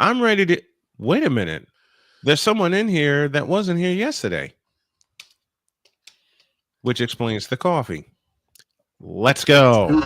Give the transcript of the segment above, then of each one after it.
I'm ready to wait a minute. There's someone in here that wasn't here yesterday, which explains the coffee. Let's go.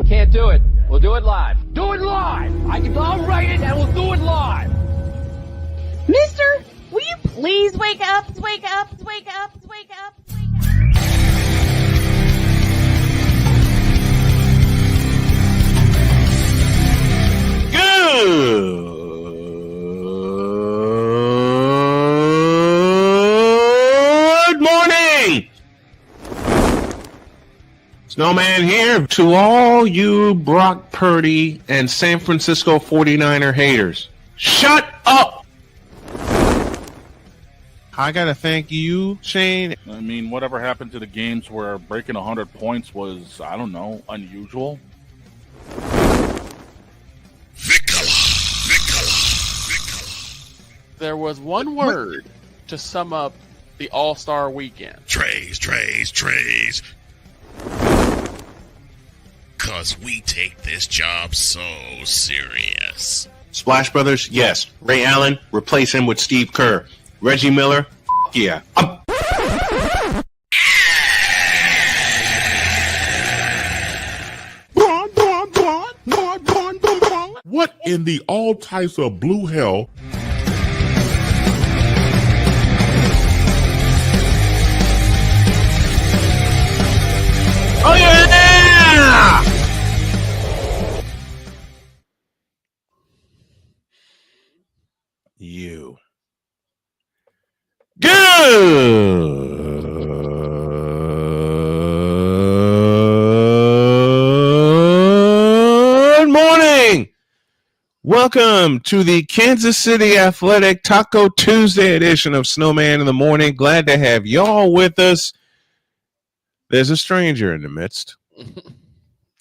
Can't do it. We'll do it live. Do it live! I'll write it and we'll do it live! Mister, will you please wake up, wake up, wake up, wake up, wake up? Good morning. Snowman here to all you Brock Purdy and San Francisco 49er haters. Shut up! I gotta thank you, Shane. I mean, whatever happened to the games where breaking 100 points was, I don't know, unusual? There was one word to sum up the All-Star weekend. Trays. Cause we take this job so serious. Splash Brothers, yes. Ray Allen, replace him with Steve Kerr. Reggie Miller, yeah. What in the all types of blue hell? Oh yeah! You. Good morning. Welcome to the Kansas City Athletic Taco Tuesday edition of Snowman in the Morning. Glad to have y'all with us. There's a stranger in the midst.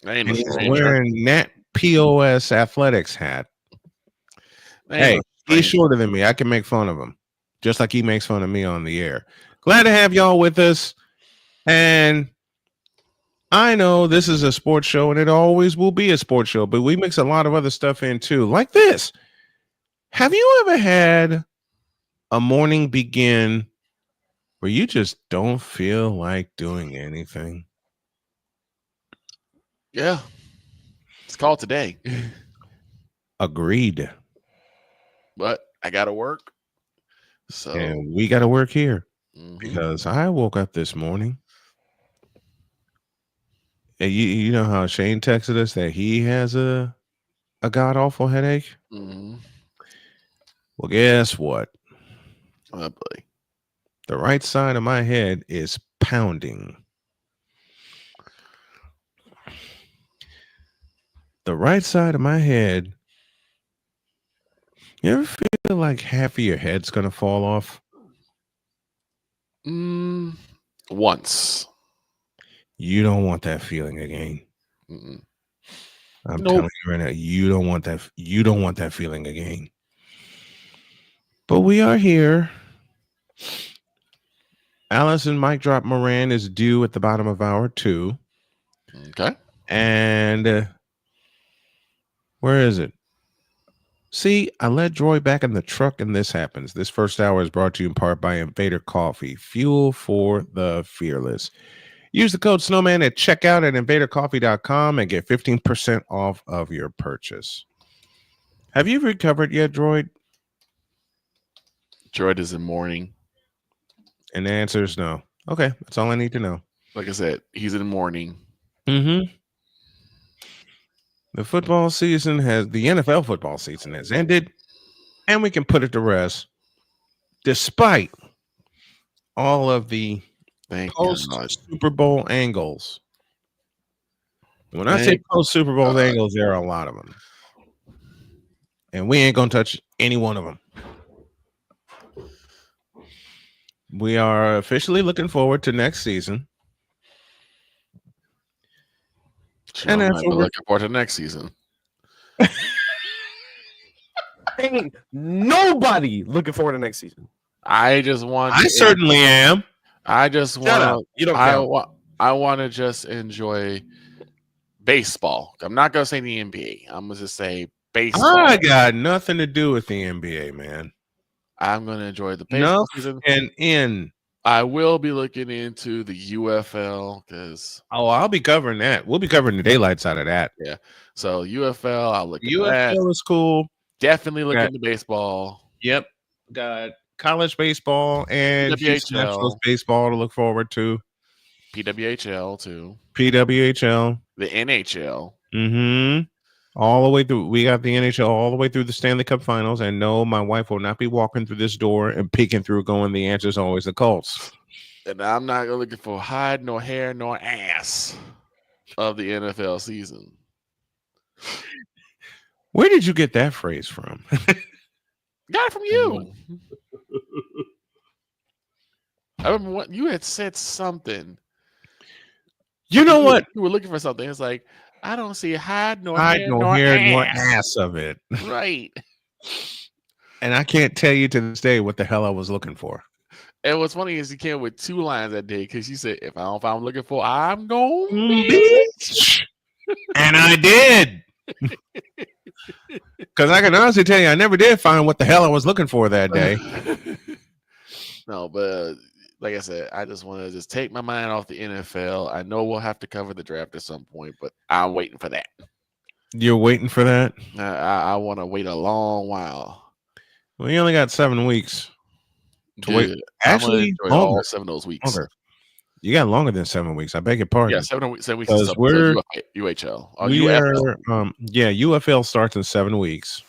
And he's wearing Nat POS Athletics hat. Hey, he's shorter than me. I can make fun of him, just like he makes fun of me on the air. Glad to have y'all with us. And I know this is a sports show, and it always will be a sports show, but we mix a lot of other stuff in too, like this. Have you ever had a morning begin where you just don't feel like doing anything? Yeah. It's called today. Agreed. But I got to work. So and we got to work here because I woke up this morning. And you know how Shane texted us that he has a god-awful headache? Mm-hmm. Well, guess what? Oh, boy. The right side of my head is pounding. The right side of my head. You ever feel like half of your head's going to fall off? Once. You don't want that feeling again. Mm-mm. I'm telling you right now, you don't want that. You don't want that feeling again. But we are here. Allison Mic Drop Moran is due at the bottom of hour 2. Okay. And where is it? See, I let Joy back in the truck and this happens. This first hour is brought to you in part by Invader Coffee, fuel for the fearless. Use the code Snowman at checkout at invadercoffee.com and get 15% off of your purchase. Have you recovered yet, Droid? Droid is in mourning. And the answer is no. Okay, that's all I need to know. Like I said, he's in mourning. Mm-hmm. The NFL football season has ended, and we can put it to rest, despite all of the post-Super Bowl angles. When I say post-Super Bowl angles, there are a lot of them. And we ain't going to touch any one of them. We are officially looking forward to next season. And that's what we're looking forward to next season. Ain't nobody looking forward to next season. I certainly am. I just want You don't I want to just enjoy baseball. I'm not going to say the NBA. I'm going to just say baseball. I got nothing to do with the NBA, man. I'm going to enjoy the baseball season. And I will be looking into the UFL because I'll be covering that. We'll be covering the daylight side of that. Yeah. So UFL, I'll look at that. UFL is cool. Definitely look into baseball. Yep. Got college baseball and Nationals baseball to look forward to. PWHL too. PWHL. The NHL. Mm-hmm. All the way through. We got the NHL all the way through the Stanley Cup Finals. And no, my wife will not be walking through this door and peeking through going, the answer is always the Colts. And I'm not looking for hide, nor hair, nor ass of the NFL season. Where did you get that phrase from? Got it from you. I remember what you had said something. You know what? You were looking for something. It's like, I don't see hide, nor hair, nor ass of it. Right. And I can't tell you to this day what the hell I was looking for. And what's funny is you came with 2 lines that day because you said, if I don't find what I'm looking for, I'm going bitch. And I did. Because I can honestly tell you, I never did find what the hell I was looking for that day. No, but like I said, I just want to just take my mind off the NFL. I know we'll have to cover the draft at some point, but I'm waiting for that. You're waiting for that? I want to wait a long while. Well, you only got 7 weeks to wait. Actually, all 7 of those weeks. Longer. You got longer than 7 weeks. I beg your pardon. Yeah, 7 weeks. 7 weeks. Because we're UHL. UFL. UFL starts in 7 weeks.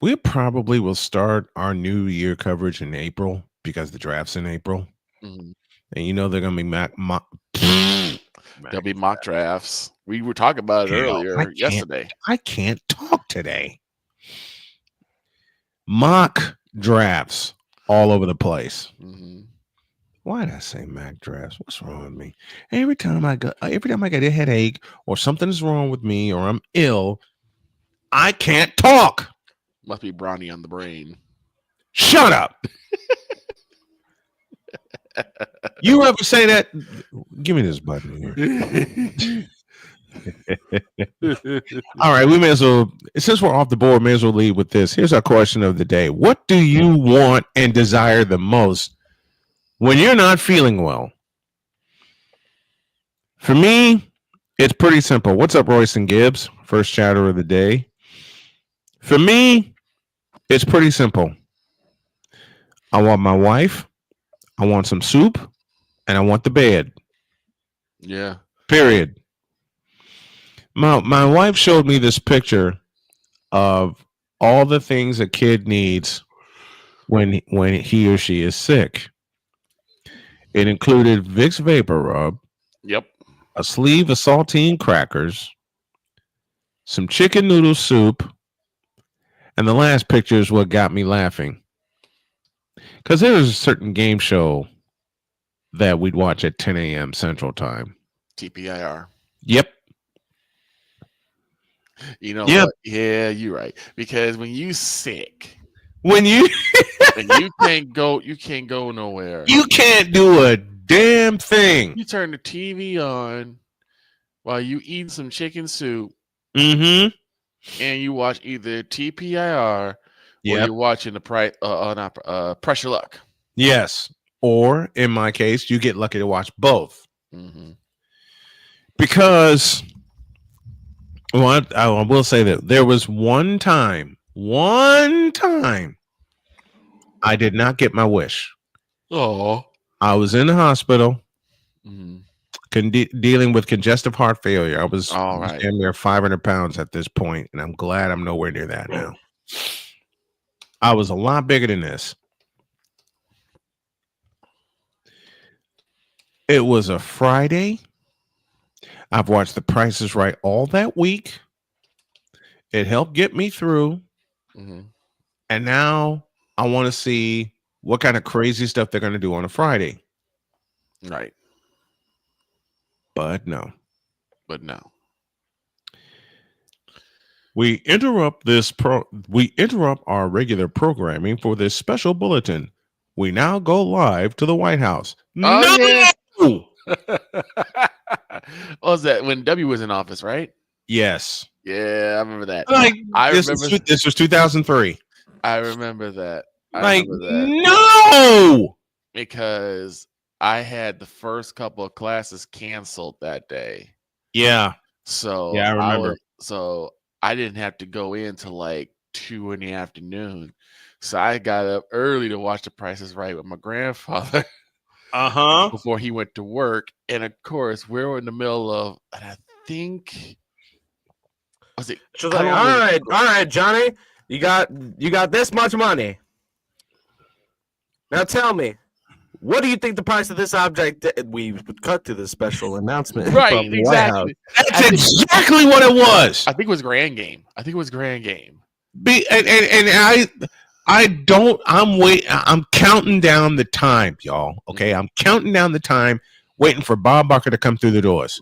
We probably will start our new year coverage in April because the draft's in April, and you know they're gonna be there'll be mock drafts. We were talking about it earlier yesterday. I can't talk today. Mock drafts all over the place. Why did I say mock drafts? What's wrong with me? Every time I get a headache or something is wrong with me or I'm ill, I can't talk. Must be brownie on the brain. Shut up. You ever say that? Give me this button here. All right, we may as well, since we're off the board, may as well lead with this. Here's our question of the day. What do you want and desire the most when you're not feeling well? For me, it's pretty simple. What's up, Royce and Gibbs? First chatter of the day. For me, it's pretty simple. I want my wife, I want some soup, and I want the bed. Yeah. Period. My wife showed me this picture of all the things a kid needs when he or she is sick. It included Vicks Vapor Rub. Yep. A sleeve of saltine crackers, some chicken noodle soup, and the last picture is what got me laughing. Because there was a certain game show that we'd watch at 10 a.m. Central Time. TPIR. Yep. You know what? Yeah, you're right. Because when you sick, and you can't go nowhere. You can't do a damn thing. You turn the TV on while you eat some chicken soup. And you watch either TPIR or you're watching the Pressure Luck. Yes. Or in my case, you get lucky to watch both. Because Well, I will say that there was one time I did not get my wish. Oh. I was in the hospital Mm-hmm. dealing with congestive heart failure. I was All right. damn near 500 pounds at this point, and I'm glad I'm nowhere near that now. I was a lot bigger than this. It was a Friday. I've watched The Price is Right all that week. It helped get me through. Mm-hmm. And now I want to see what kind of crazy stuff they're going to do on a Friday. Right. But no. We interrupt our regular programming for this special bulletin. We now go live to the White House. Oh, no! yeah. What was that? When W was in office, right? Yes. Yeah, I remember that. This was 2003. I remember that. No! Because I had the first couple of classes canceled that day. Yeah. So yeah, I remember. I didn't have to go in till like 2 in the afternoon. So I got up early to watch The Price is Right with my grandfather. Before he went to work. And of course, we were in the middle of, and I think was it? She was like, all right, Johnny, you got this much money. Now tell me, what do you think the price of this object? We would cut to the special announcement. Right, exactly. That's exactly what it was. I think it was Grand Game. I'm counting down the time, y'all. Okay, I'm counting down the time, waiting for Bob Barker to come through the doors.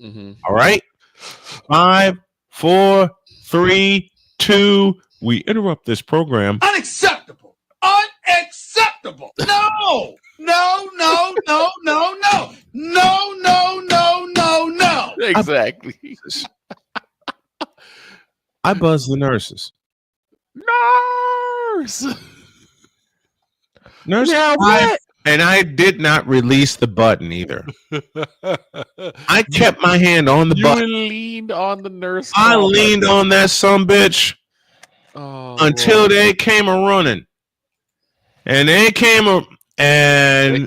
Mm-hmm. All right, 5, 4, 3, 2. We interrupt this program. Unacceptable! No! Exactly. I buzzed the nurses. Nurse, and I did not release the button either. I kept my hand on the button. You leaned on the nurse. I leaned on that sumbitch until they came a running, and they came a running.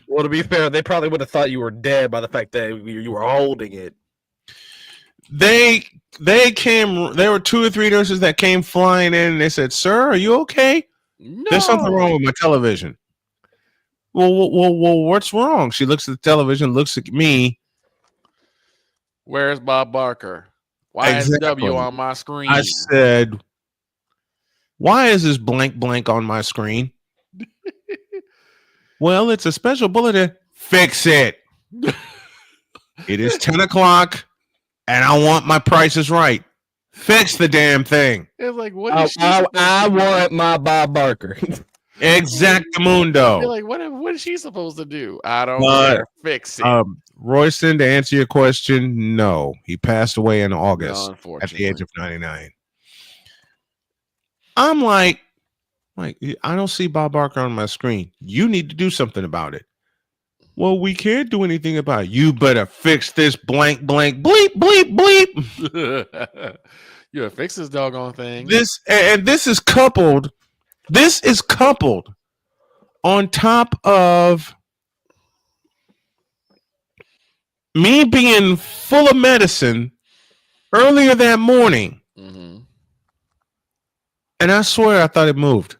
Well, to be fair, they probably would have thought you were dead by the fact that you were holding it. They came. There were 2 or 3 nurses that came flying in, and they said, "Sir, are you okay? No. There's something wrong with my television." Well, what's wrong? She looks at the television, looks at me. Where's Bob Barker? Why is W on my screen? I said, "Why is this blank on my screen?" Well, it's a special bulletin. Fix it. It is 10 o'clock, and I want my prices right. Fix the damn thing. It's like, what? I want my Bob Barker. Exactamundo. You're like, what is she supposed to do? I don't care. Fix it. Royston, to answer your question, no. He passed away in August at the age of 99. I'm like, I don't see Bob Barker on my screen. You need to do something about it. Well, we can't do anything about it. You better fix this blank, bleep, bleep. You better fix this doggone thing. This is coupled on top of me being full of medicine earlier that morning. Mm-hmm. And I swear I thought it moved.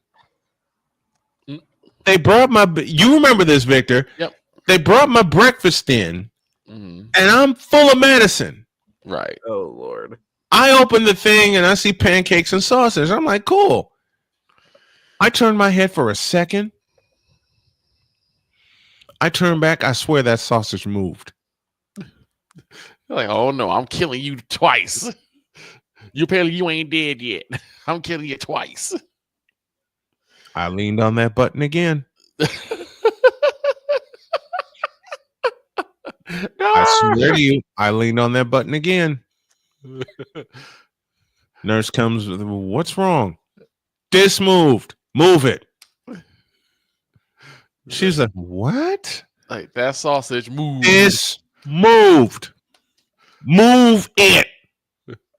They brought you remember this, Victor? Yep. They brought my breakfast in, and I'm full of medicine. Right. Oh, Lord. I open the thing and I see pancakes and sausage. I'm like, cool. I turned my head for a second. I turned back. I swear that sausage moved. Like, oh no, I'm killing you twice. Apparently you ain't dead yet. I'm killing you twice. I leaned on that button again. I swear to you, I leaned on that button again. Nurse comes with, what's wrong? This moved. Move it. She's like, what? Like, that sausage moved. This moved. Move it.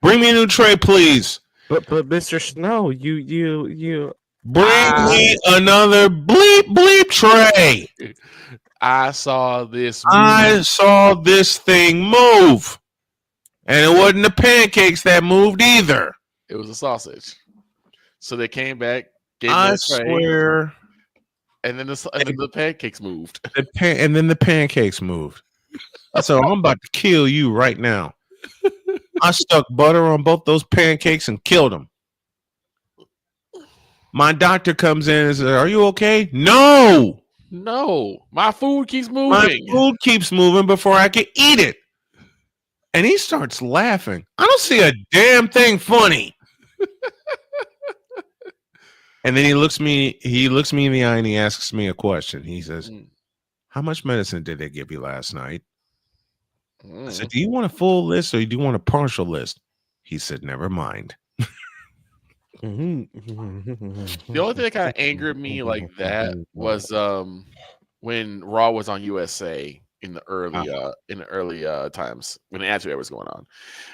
Bring me a new tray, please. But Mr. Snow, you Bring me another bleep tray. I saw this. I saw this thing move. And it wasn't the pancakes that moved either. It was a sausage. So they came back. I swear. And then the pancakes moved. And then the pancakes moved. So I'm about to kill you right now. I stuck butter on both those pancakes and killed them. My doctor comes in and says, "Are you okay?" No, my food keeps moving. My food keeps moving before I can eat it. And he starts laughing. I don't see a damn thing funny. And then he looks me in the eye and he asks me a question. He says, "How much medicine did they give you last night?" I said, "Do you want a full list or do you want a partial list?" He said, "Never mind." The only thing that kind of angered me like that was when Raw was on USA in the early times when the Attitude Era was going on,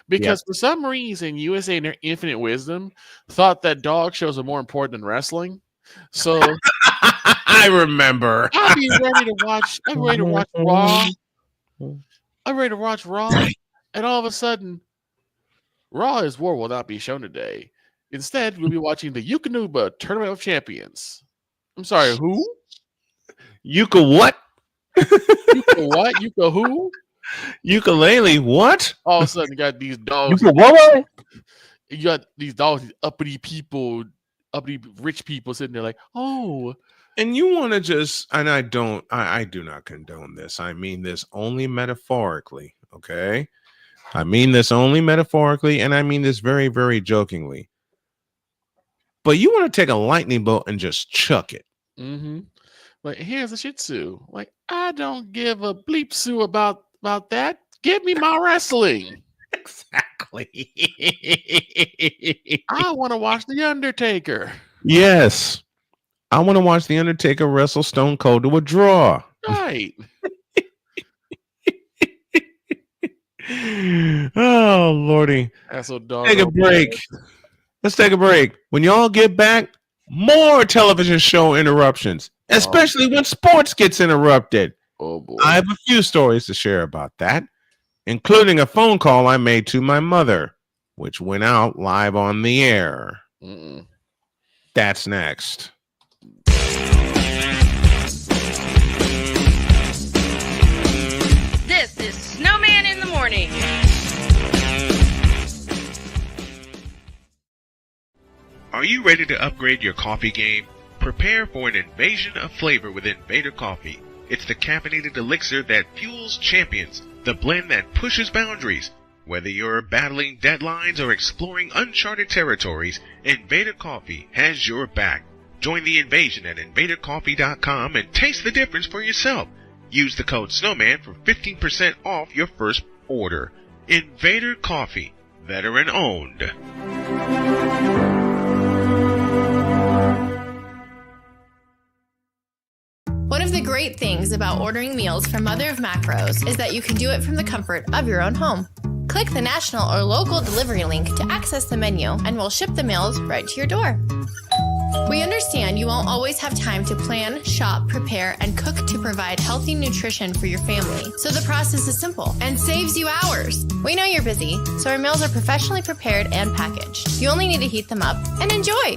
because for some reason USA in their infinite wisdom thought that dog shows are more important than wrestling. So I remember. I'm ready to watch Raw. I'm ready to watch Raw, and all of a sudden, Raw is War will not be shown today. Instead, we'll be watching the Yukonuba Tournament of Champions. I'm sorry, who? Yuka what? Yuka what? Yuka who? Ukulele what? All of a sudden, you got these dogs. Yuka what? You got these dogs, these uppity people, uppity rich people sitting there like, oh. And you want to just, and I do not condone this. I mean this only metaphorically, okay? I mean this only metaphorically, and I mean this very, very jokingly. But you want to take a lightning bolt and just chuck it. Mm-hmm. Like, here's a Shih Tzu. Like, I don't give a bleep sue about that. Give me my wrestling. Exactly. I want to watch The Undertaker. Yes. I want to watch The Undertaker wrestle Stone Cold to a draw. Right. Oh, Lordy. That's so dog. Take a break. Let's take a break. When y'all get back, more television show interruptions, especially when sports gets interrupted. Oh, boy. I have a few stories to share about that, including a phone call I made to my mother, which went out live on the air. That's next. This is Snowman in the Morning. Are you ready to upgrade your coffee game? Prepare for an invasion of flavor with Invader Coffee. It's the caffeinated elixir that fuels champions, the blend that pushes boundaries. Whether you're battling deadlines or exploring uncharted territories, Invader Coffee has your back. Join the invasion at invadercoffee.com and taste the difference for yourself. Use the code Snowman for 15% off your first order. Invader Coffee, veteran owned. One of the great things about ordering meals from Mother of Macros is that you can do it from the comfort of your own home. Click the national or local delivery link to access the menu, and we'll ship the meals right to your door. We understand you won't always have time to plan, shop, prepare, and cook to provide healthy nutrition for your family, so the process is simple and saves you hours. We know you're busy, so our meals are professionally prepared and packaged. You only need to heat them up and enjoy.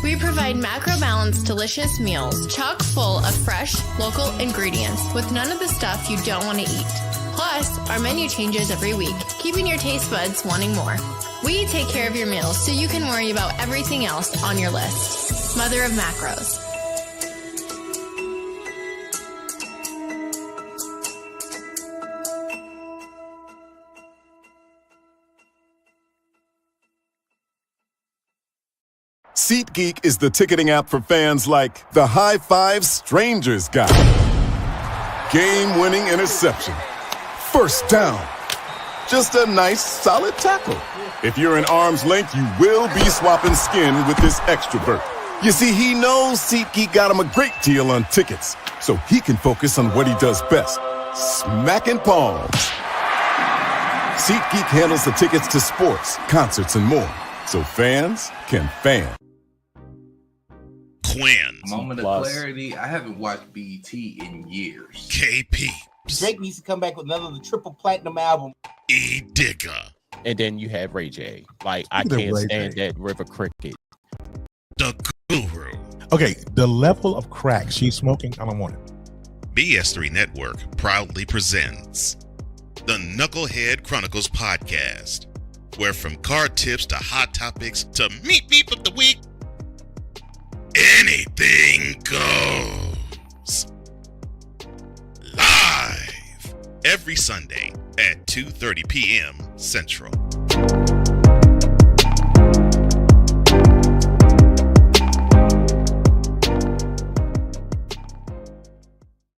We provide macro-balanced, delicious meals, chock full of fresh, local ingredients with none of the stuff you don't want to eat. Plus, our menu changes every week, keeping your taste buds wanting more. We take care of your meals so you can worry about everything else on your list. Mother of Macros. SeatGeek is the ticketing app for fans like the high five strangers got. Game-winning interception. First down. Just a nice, solid tackle. If you're in arm's length, you will be swapping skin with this extrovert. You see, he knows SeatGeek got him a great deal on tickets, so he can focus on what he does best, smacking palms. SeatGeek handles the tickets to sports, concerts, and more, so fans can fan. Quinn. Moment of clarity. I haven't watched BET in years. KP. Drake needs to come back with another triple platinum album. E Digger. And then you have Ray J. Like, I can't stand that River Cricket. The Guru. Okay, the level of crack she's smoking, I don't want it. BS3 Network proudly presents the Knucklehead Chronicles podcast, where from card tips to hot topics to meat of the week, anything goes. Live every Sunday at 2:30 p.m. Central.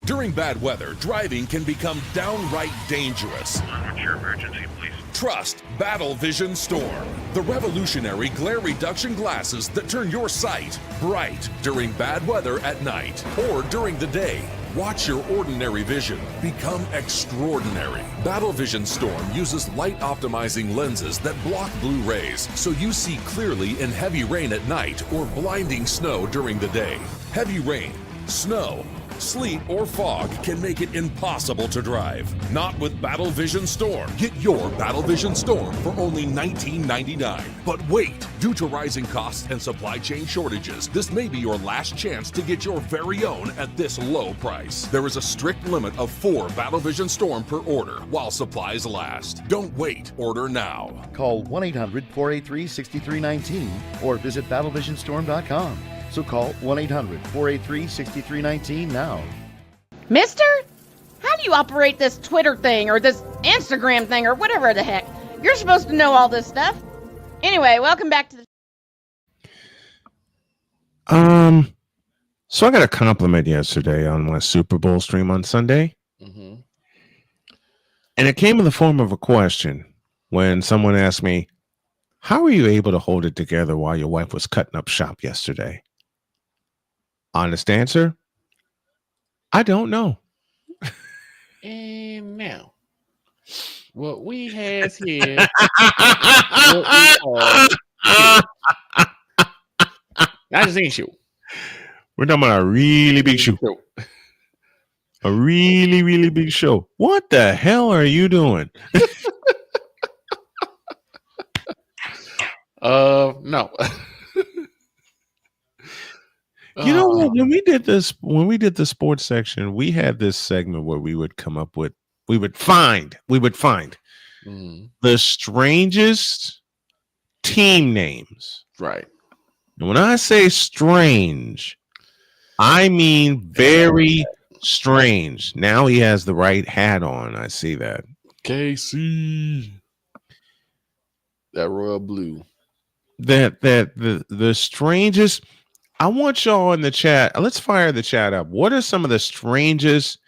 During bad weather, driving can become downright dangerous. What's your emergency, please? Trust Battle Vision Storm, the revolutionary glare reduction glasses that turn your sight bright during bad weather at night or during the day. Watch your ordinary vision become extraordinary. Battle Vision Storm uses light optimizing lenses that block blue rays, so you see clearly in heavy rain at night or blinding snow during the day. Heavy rain, snow, sleet, or fog can make it impossible to drive. Not with Battle Vision Storm. Get your Battle Vision Storm for only $19.99. But wait, due to rising costs and supply chain shortages, this may be your last chance to get your very own at this low price. There is a strict limit of 4 Battle Vision Storm per order while supplies last. Don't wait, order now. Call 1-800-483-6319 or visit battlevisionstorm.com. So call 1-800-483-6319 now. Mister, how do you operate this Twitter thing or this Instagram thing or whatever the heck? You're supposed to know all this stuff. Anyway, welcome back to the... So I got a compliment yesterday on my Super Bowl stream on Sunday. Mm-hmm. And it came in the form of a question when someone asked me, how were you able to hold it together while your wife was cutting up shop yesterday? Honest answer, I don't know. And now, what we have here, not just any show. We're talking about a really big show. A really, really big show. What the hell are you doing? No. You know what? When we did the sports section, we had this segment where we would find the strangest team names. Right. And when I say strange, I mean very strange. Now he has the right hat on. I see that. KC. That royal blue. The strangest. I want y'all in the chat. Let's fire the chat up. What are some of the strangest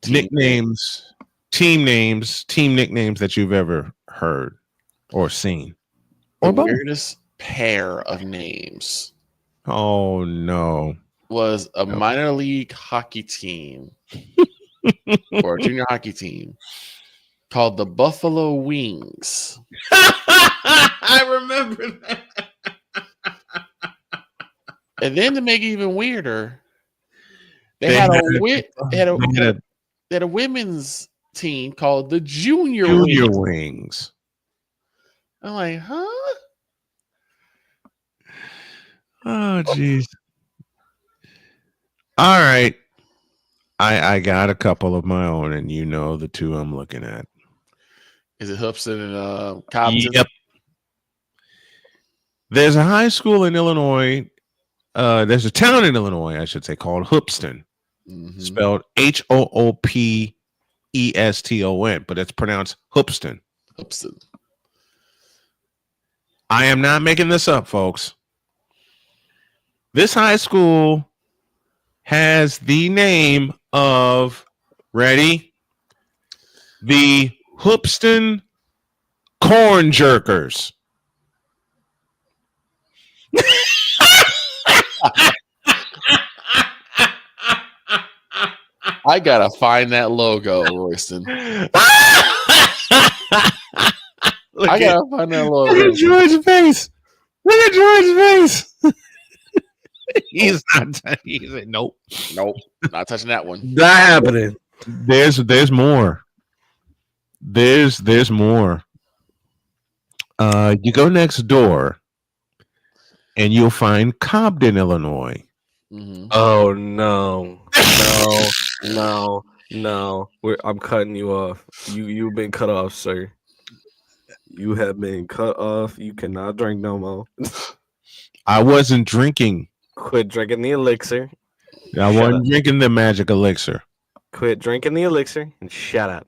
nicknames, team nicknames that you've ever heard or seen? Or the weirdest pair of names. Oh no. Was a minor league hockey team or a junior hockey team called the Buffalo Wings. I remember that. And then to make it even weirder, they had a women's team called the Junior Wings. I'm like, huh? Oh, jeez. All right. I got a couple of my own, and you know the two I'm looking at. Is it Hubson and Cobson? Yep. There's a high school in Illinois. There's a town in Illinois, I should say, called Hoopston, spelled Hoopeston, but it's pronounced Hoopston. Hoopston. I am not making this up, folks. This high school has the name of, ready? The Hoopston Corn Jerkers. I gotta find that logo, Royston. I gotta find that little. Look at George's face. Look at George's face. He's not. He said, "Nope, nope, not touching that one." Not happening. There's more. There's more. You go next door, and you'll find Cobden, Illinois. Mm-hmm. Oh no! No! I'm cutting you off. You've been cut off, sir. You have been cut off. You cannot drink no more. I wasn't drinking. Quit drinking the elixir. I wasn't drinking the magic elixir. Quit drinking the elixir and shut up.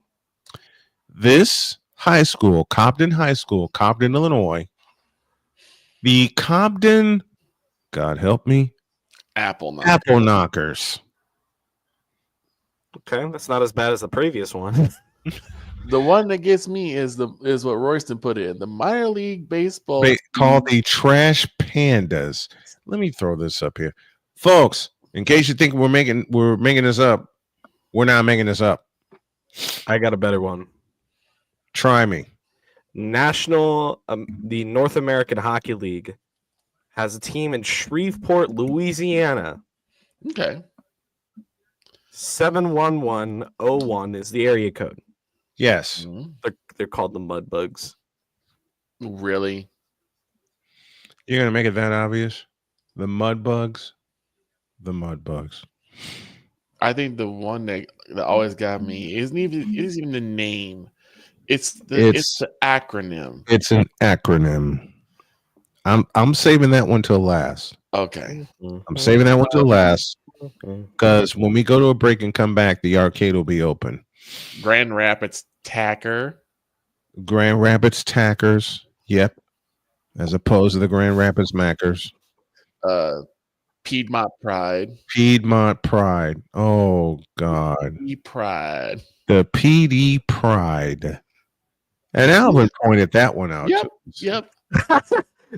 This high school, Cobden High School, Cobden, Illinois. The Cobden, God help me, Apple Knockers. Okay, that's not as bad as the previous one. The one that gets me is what Royston put in the minor league baseball Called the Trash Pandas. Let me throw this up here, folks. In case you think we're making this up, we're not making this up. I got a better one. Try me. The North American Hockey League has a team in Shreveport, Louisiana. Okay. 71101 is the area code. Yes. They're called the Mud Bugs. Really? You're gonna make it that obvious? The Mud Bugs. The Mud Bugs. I think the one that always got me isn't even the name. It's the acronym. It's an acronym. I'm saving that one till last. Okay. I'm saving that one till last because when we go to a break and come back, the arcade will be open. Grand Rapids Tacker. Grand Rapids Tackers. Yep. As opposed to the Grand Rapids Mackers. Piedmont Pride. Piedmont Pride. Oh God. Pride. The PD Pride. And Alvin pointed that one out. Yep.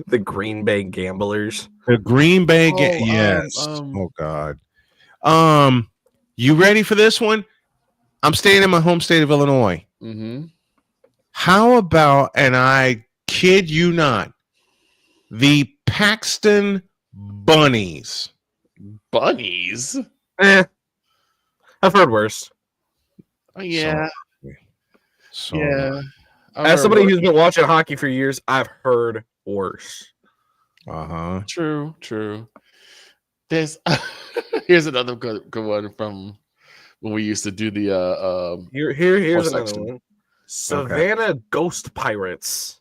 The Green Bay Gamblers. The Green Bay yes. Oh God. You ready for this one? I'm staying in my home state of Illinois. Mm-hmm. How about, and I kid you not, the Paxton Bunnies. Bunnies? I've heard worse. Oh, yeah. So, yeah. As somebody who's been watching hockey for years, I've heard worse. Uh-huh. True. There's here's another good one from when we used to do the here's another one. Savannah Ghost Pirates.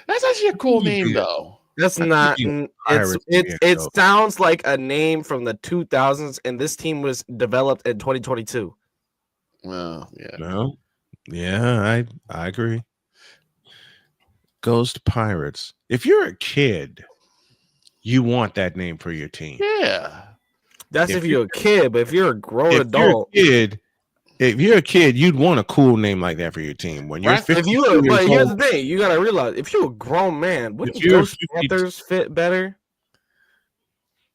That's actually a cool name though. That's not it sounds like a name from the 2000s, and this team was developed in 2022. Well, yeah. No. Yeah, I agree. Ghost Pirates. If you're a kid, you want that name for your team. Yeah. That's if you're a kid, but if you're a grown adult, if you're a kid, you'd want a cool name like that for your team. When you're 52 years old, here's the thing, you gotta realize if you're a grown man, wouldn't Ghost Panthers fit better?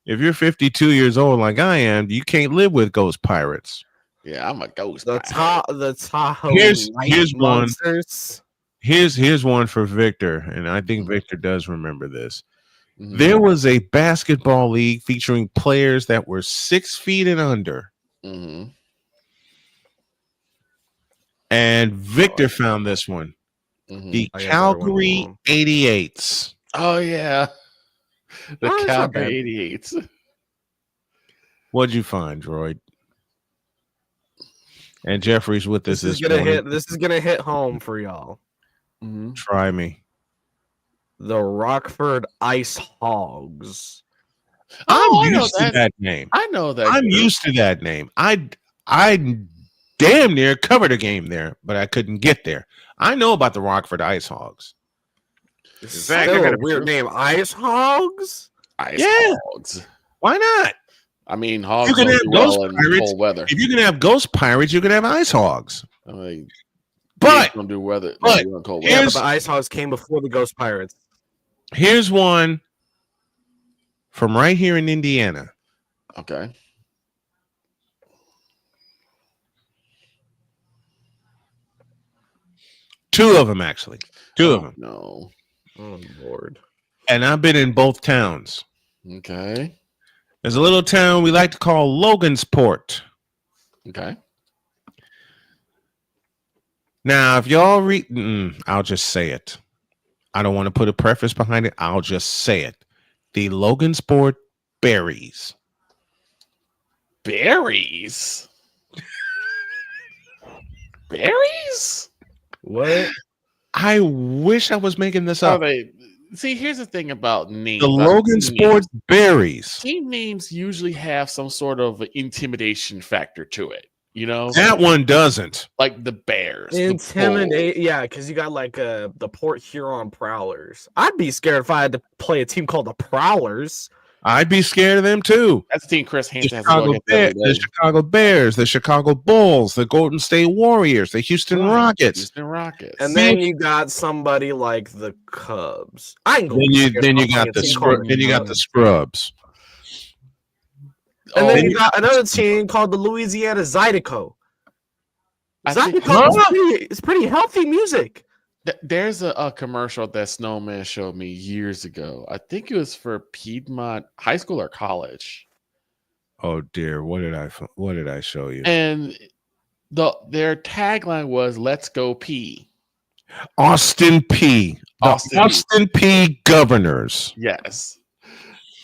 If you're 52 years old like I am, you can't live with Ghost Pirates. Yeah, I'm a ghost. The Tahoe. Here's one. Monsters. Here's one for Victor, and I think Victor does remember this. Mm-hmm. There was a basketball league featuring players that were 6 feet and under. Mm-hmm. And Victor found this one. Mm-hmm. The Calgary 88s. Oh, yeah. The Calgary 88s. What'd you find, Droid? And Jeffrey's with us this is gonna hit home for y'all. Mm-hmm. Try me. The Rockford Ice Hogs. I'm used to that name. I know that. I'm used to that name. I damn near covered a game there, but I couldn't get there. I know about the Rockford Ice Hogs. Still a weird name. Ice Hogs? Ice Hogs. Why not? I mean, hogs don't do well in cold weather. If you can have Ghost Pirates, you can have Ice Hogs. I mean, but don't do weather. But do cold yeah, weather. but the Ice Hogs came before the Ghost Pirates. Here's one from right here in Indiana. Okay. Two of them, actually. Two of them. No. Oh, Lord. And I've been in both towns. Okay. There's a little town we like to call Logansport. Okay. Now, if y'all read, I'll just say it. I don't want to put a preface behind it. I'll just say it. The Logansport Berries. Berries? Berries? What? I wish I was making this up. See, here's the thing about names. The Logansport Berries. Team names usually have some sort of intimidation factor to it. You know, that one doesn't. Like the Bears. Intimidate, yeah, because you got like the Port Huron Prowlers. I'd be scared if I had to play a team called the Prowlers. I'd be scared of them too. That's the team Chris Hansen has the Chicago Bears, the Chicago Bulls, the Golden State Warriors, the Houston Rockets. And then you got somebody like the Cubs. Then you got the Scrubs. And then you got another team called the Louisiana Zydeco. It's pretty healthy music. There's a commercial that Snowman showed me years ago. I think it was for Piedmont High School or college. Oh dear, what did I show you? And their tagline was "Let's go P." Austin P. Austin P. Governors. Yes.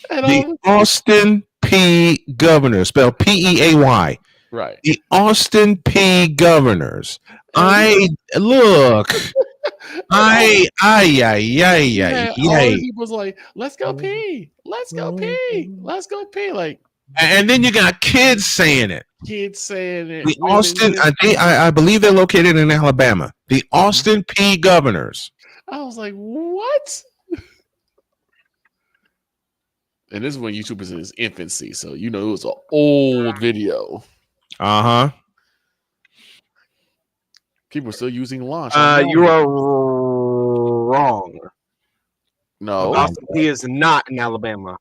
The Austin P. Governors, spelled P-E-A-Y. Right. The Austin P. Governors. All people's like, let's go P. Let's go P. Let's go P. Like, and then you got kids saying it. The Austin, I believe they're located in Alabama. The Austin P. Governors. I was like, what? And this is when YouTube was in its infancy, so it was an old video. People are still using launch. You are wrong. No, Austin P is not in Alabama.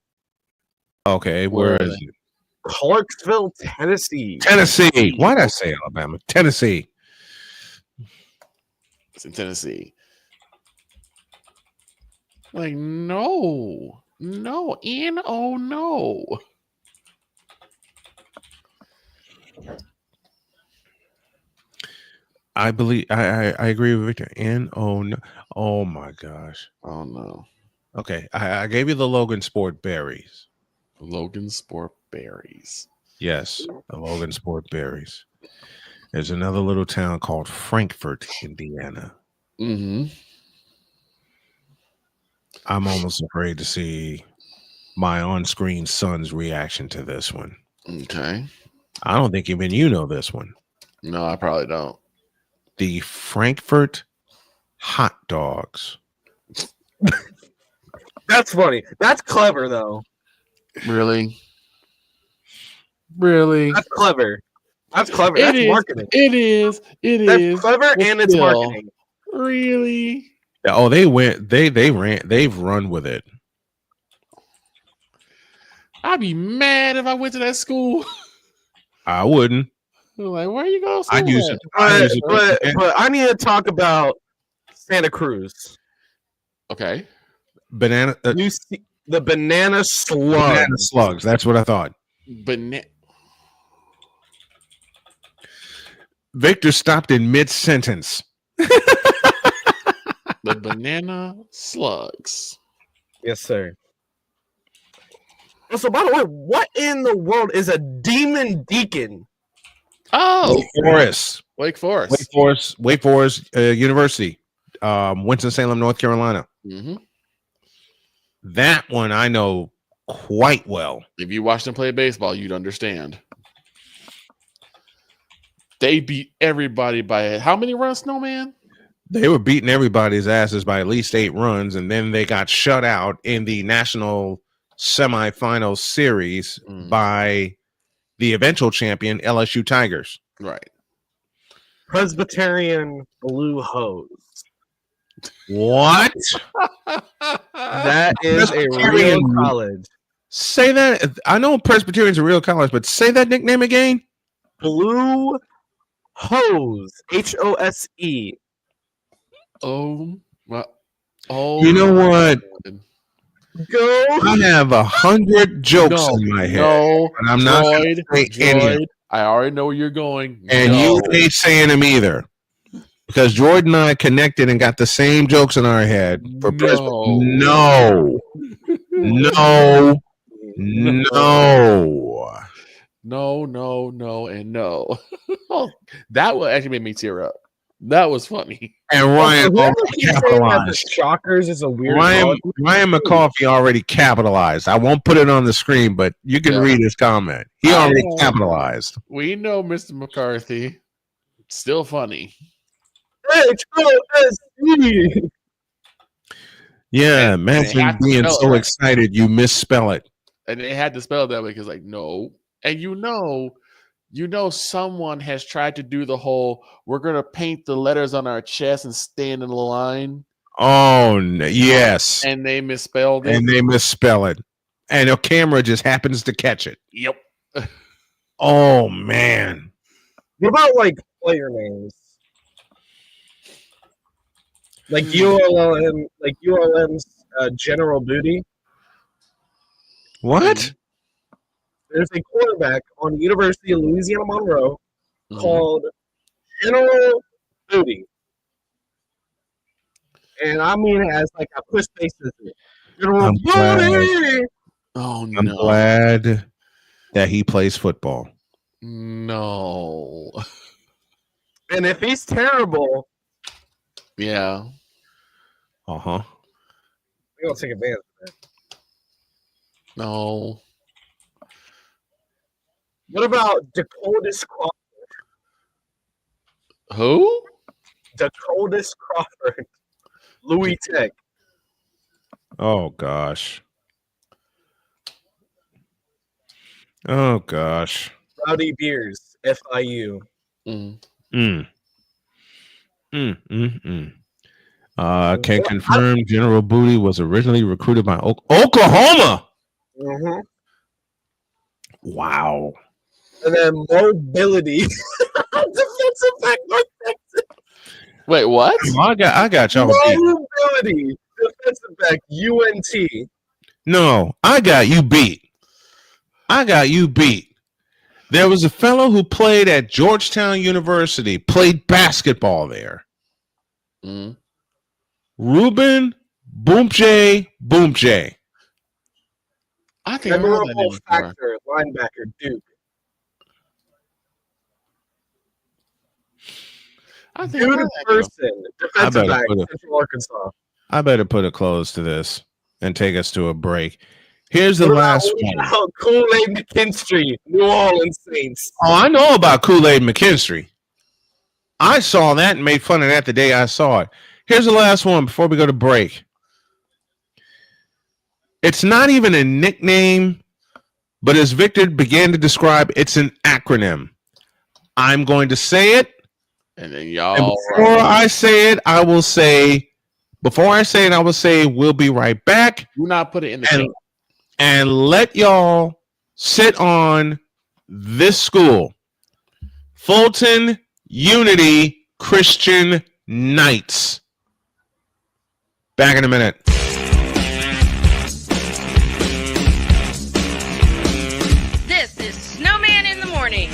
Okay, where is it? Clarksville, Tennessee. Tennessee. Why did I say Alabama? Tennessee. It's in Tennessee. Like, no. No. No. I believe I agree with Victor. No. Oh my gosh. Oh no. Okay, I gave you the Logansport Berries. Logansport Berries. Yes, the Logansport Berries. There's another little town called Frankfort, Indiana. Mm-hmm. I'm almost afraid to see my on-screen son's reaction to this one. Okay. I don't think even you know this one. No, I probably don't. The Frankfurt hot dogs. That's funny. That's clever, though. Really? That's clever. That's clever. That's marketing. It is. That's clever and it's marketing. Really? Oh, they've run with it. I'd be mad if I went to that school. I wouldn't. Like, where you going? I'd use it. But I need to talk about Santa Cruz. The Okay. banana slugs. Banana slugs. That's what I thought. Victor stopped in mid-sentence. The banana slugs. Yes, sir. So, by the way, what in the world is a demon deacon? Oh, Wake Forest University, Winston-Salem, North Carolina. Mm-hmm. That one I know quite well. If you watched them play baseball, you'd understand. They beat everybody by how many runs, Snowman? They were beating everybody's asses by at least 8 runs, and then they got shut out in the national semifinal series by the eventual champion LSU Tigers. Right. Presbyterian Blue Hose. What? That is a real college. Say that. I know Presbyterian's a real college, but say that nickname again. Blue Hose. Hose. Oh. You know what? Go. I have 100 jokes in my head. No, and I'm not going to say any of them. I already know where you're going. And you ain't saying them either. Because Jordan and I connected and got the same jokes in our head. For no. That would actually make me tear up. That was funny. And Ryan capitalized. The Shockers is a weird. Ryan McCoffey already capitalized. I won't put it on the screen, but you can read his comment. He already capitalized. We know Mr. McCarthy. Still funny. HOSC. Yeah, imagine being so excited you misspell it. And they had to spell it that way because, like, no. And you know, someone has tried to do the whole, we're going to paint the letters on our chest and stand in the line. Oh, yes. And they misspelled it. And they misspell it. And a camera just happens to catch it. Yep. Oh, man. What about, like, player names? Like ULM's General Booty. What? There's a quarterback on the University of Louisiana Monroe called General Booty. And I mean it as like a push basis. General Booty. I'm glad that he plays football. No. And if he's terrible, yeah. we're gonna take advantage of that. No. What about Dakotas Crawford? Who? Dakotas Crawford. Louis Tech. Oh, gosh. Oh, gosh. Rowdy Beers, FIU. Can confirm General Booty was originally recruited by Oklahoma. Mm-hmm. Wow. And then Mobility. Defensive back, North Texas. Wait, what? I got y'all. Mobility. Defensive back, UNT. No, I got you beat. There was a fellow who played at Georgetown University, played basketball there. Mm-hmm. Ruben Boomjay. I think memorable factor, linebacker, Duke. Dude person, defensive back, Central Arkansas. I better put a close to this and take us to a break. Here's the last one. Kool-Aid McKinstry, New Orleans Saints. Oh, I know about Kool-Aid McKinstry. I saw that and made fun of that the day I saw it. Here's the last one before we go to break. It's not even a nickname, but as Victor began to describe, it's an acronym. I'm going to say it. And then y'all. And before I say it, I will say, we'll be right back. Do not put it in the chat. And let y'all sit on this school. Fulton Unity Christian Knights. Back in a minute. This is Snowman in the morning.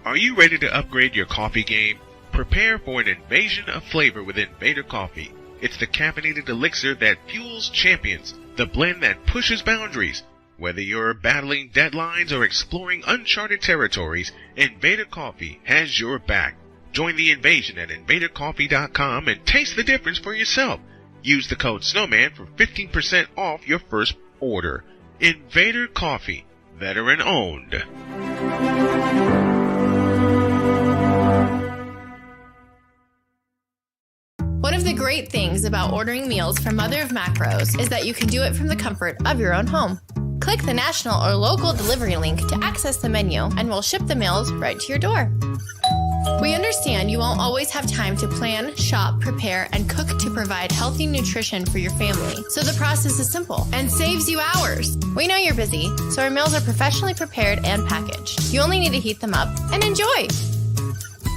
Are you ready to upgrade your coffee game? Prepare for an invasion of flavor with Invader Coffee. It's the caffeinated elixir that fuels champions, the blend that pushes boundaries. Whether you're battling deadlines or exploring uncharted territories, Invader Coffee has your back. Join the invasion at invadercoffee.com and taste the difference for yourself. Use the code Snowman for 15% off your first order. Invader Coffee, veteran owned. One of the great things about ordering meals from Mother of Macros is that you can do it from the comfort of your own home. Click the national or local delivery link to access the menu, and we'll ship the meals right to your door. We understand you won't always have time to plan, shop, prepare, and cook to provide healthy nutrition for your family, so the process is simple and saves you hours. We know you're busy, so our meals are professionally prepared and packaged. You only need to heat them up and enjoy.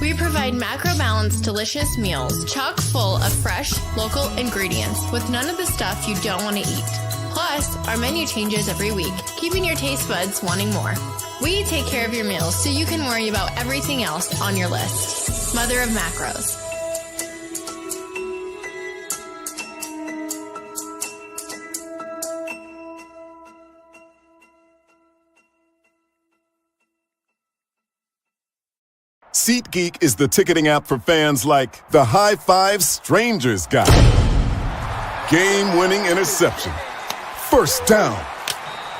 We provide macro-balanced, delicious meals chock full of fresh, local ingredients with none of the stuff you don't want to eat. Plus, our menu changes every week, keeping your taste buds wanting more. We take care of your meals so you can worry about everything else on your list. Mother of Macros. SeatGeek is the ticketing app for fans like the High Five Strangers guy. Game-winning interception. First down.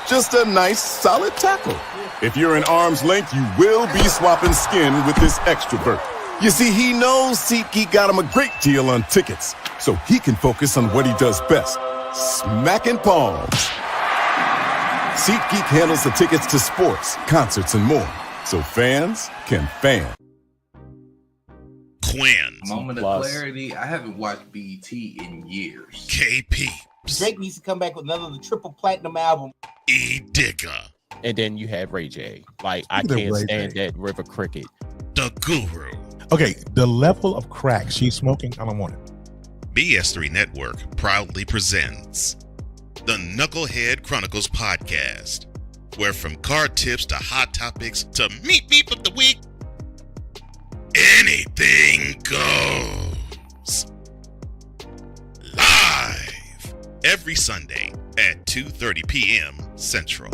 Just a nice, solid tackle. If you're in arm's length, you will be swapping skin with this extrovert. You see, he knows SeatGeek got him a great deal on tickets, so he can focus on what he does best, smacking palms. SeatGeek handles the tickets to sports, concerts, and more, so fans can fan. Quinn. Moment of clarity. I haven't watched BT in years. KP. Drake needs to come back with another triple platinum album. E. Digger. And then you have Ray J. Like, I can't stand that River Cricket. The Guru. Okay, the level of crack she's smoking, I don't want it. BS3 Network proudly presents the Knucklehead Chronicles podcast, where from card tips to hot topics to meep of the week, anything goes. Live every Sunday at 2:30 p.m. Central.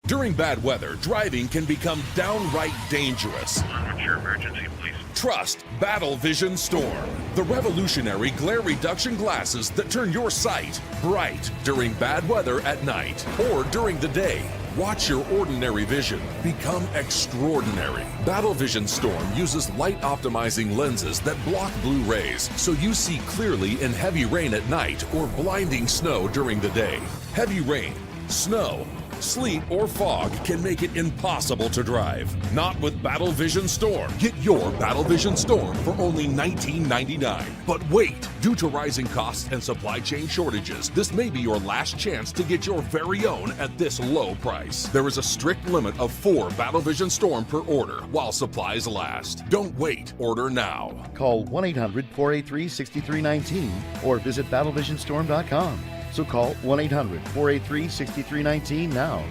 During bad weather, driving can become downright dangerous. What's your emergency, please? Trust Battle Vision Storm, the revolutionary glare reduction glasses that turn your sight bright during bad weather at night or during the day. Watch your ordinary vision become extraordinary. Battle Vision Storm uses light optimizing lenses that block blue rays so you see clearly in heavy rain at night or blinding snow during the day. Heavy rain, snow, sleet, or fog can make it impossible to drive. Not with Battle Vision Storm. Get your Battle Vision Storm for only $19.99. But wait, due to rising costs and supply chain shortages, this may be your last chance to get your very own at this low price. There is a strict limit of 4 Battle Vision Storm per order while supplies last. Don't wait, order now. Call 1-800-483-6319 or visit battlevisionstorm.com. So call 1-800-483-6319 now.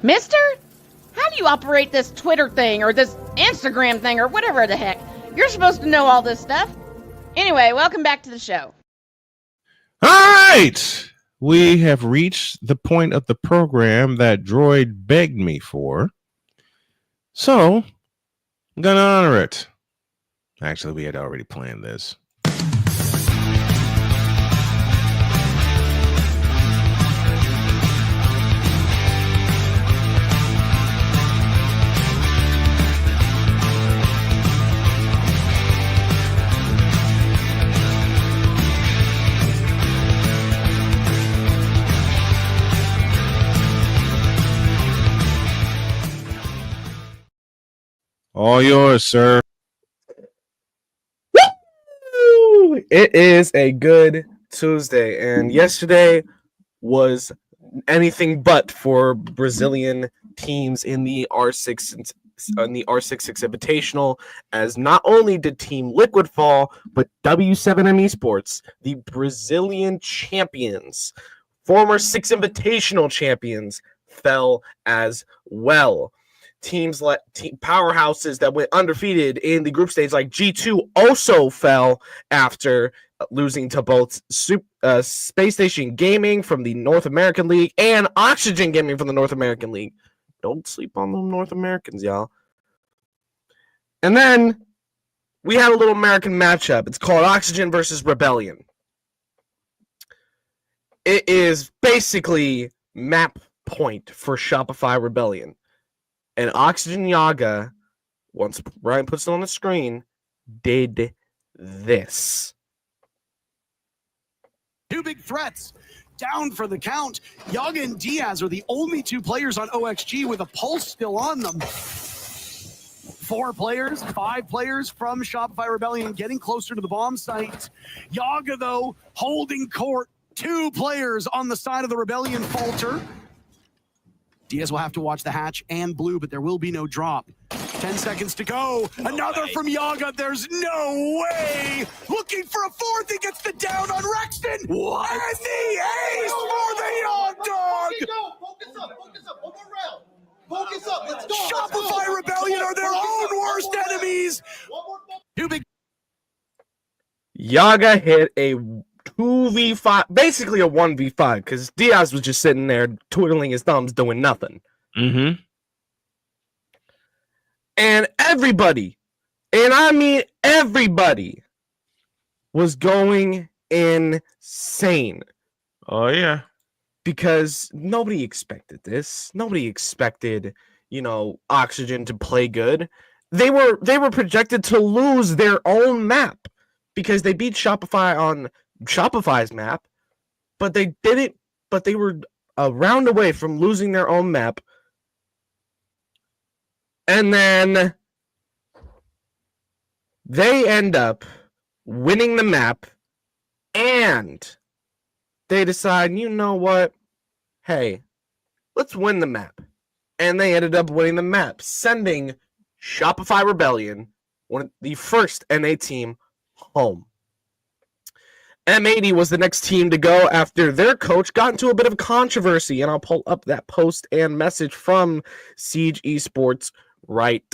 Mister? How do you operate this Twitter thing or this Instagram thing or whatever the heck? You're supposed to know all this stuff. Anyway, welcome back to the show. All right. We have reached the point of the program that Droid begged me for. So, I'm going to honor it. Actually, we had already planned this. All yours, sir. Woo! It is a good Tuesday, and yesterday was anything but for Brazilian teams in the R6 Invitational, as not only did Team Liquid fall, but W7M Esports, the Brazilian champions, former 6 Invitational champions, fell as well. Teams like powerhouses that went undefeated in the group stage, like G2, also fell after losing to both Space Station Gaming from the North American League and Oxygen Gaming from the North American League. Don't sleep on them North Americans, y'all. And then we had a little American matchup. It's called Oxygen versus Rebellion. It is basically map point for Shopify Rebellion. And Oxygen Yaga, once Ryan puts it on the screen, did this. 2 big threats down for the count. Yaga and Diaz are the only 2 players on OXG with a pulse still on them. 4 players, 5 players from Shopify Rebellion getting closer to the bomb site. Yaga, though, holding court 2 players on the side of the Rebellion falter. Diaz will have to watch the hatch and blue, but there will be no drop. 10 seconds to go. Another from Yaga. There's no way. Looking for a fourth. He gets the down on Rexton. What? And the ace for the Yacht Dog. Focus up. One more round. Focus up. Let's go. Shopify Rebellion are their own worst enemies. Too big. Yaga hit a 2v5, basically a 1v5, because Diaz was just sitting there twiddling his thumbs doing nothing. Mm-hmm. And everybody, and I mean everybody, was going insane. Oh, yeah. Because nobody expected this. Nobody expected, Oxygen to play good. They were projected to lose their own map because they beat Shopify on Shopify's map, but they didn't. But they were a round away from losing their own map. And then they end up winning the map, and they decide, you know what? Hey, let's win the map. And they ended up winning the map, sending Shopify Rebellion, the first NA team, home. M80 was the next team to go after their coach got into a bit of controversy, and I'll pull up that post and message from Siege Esports right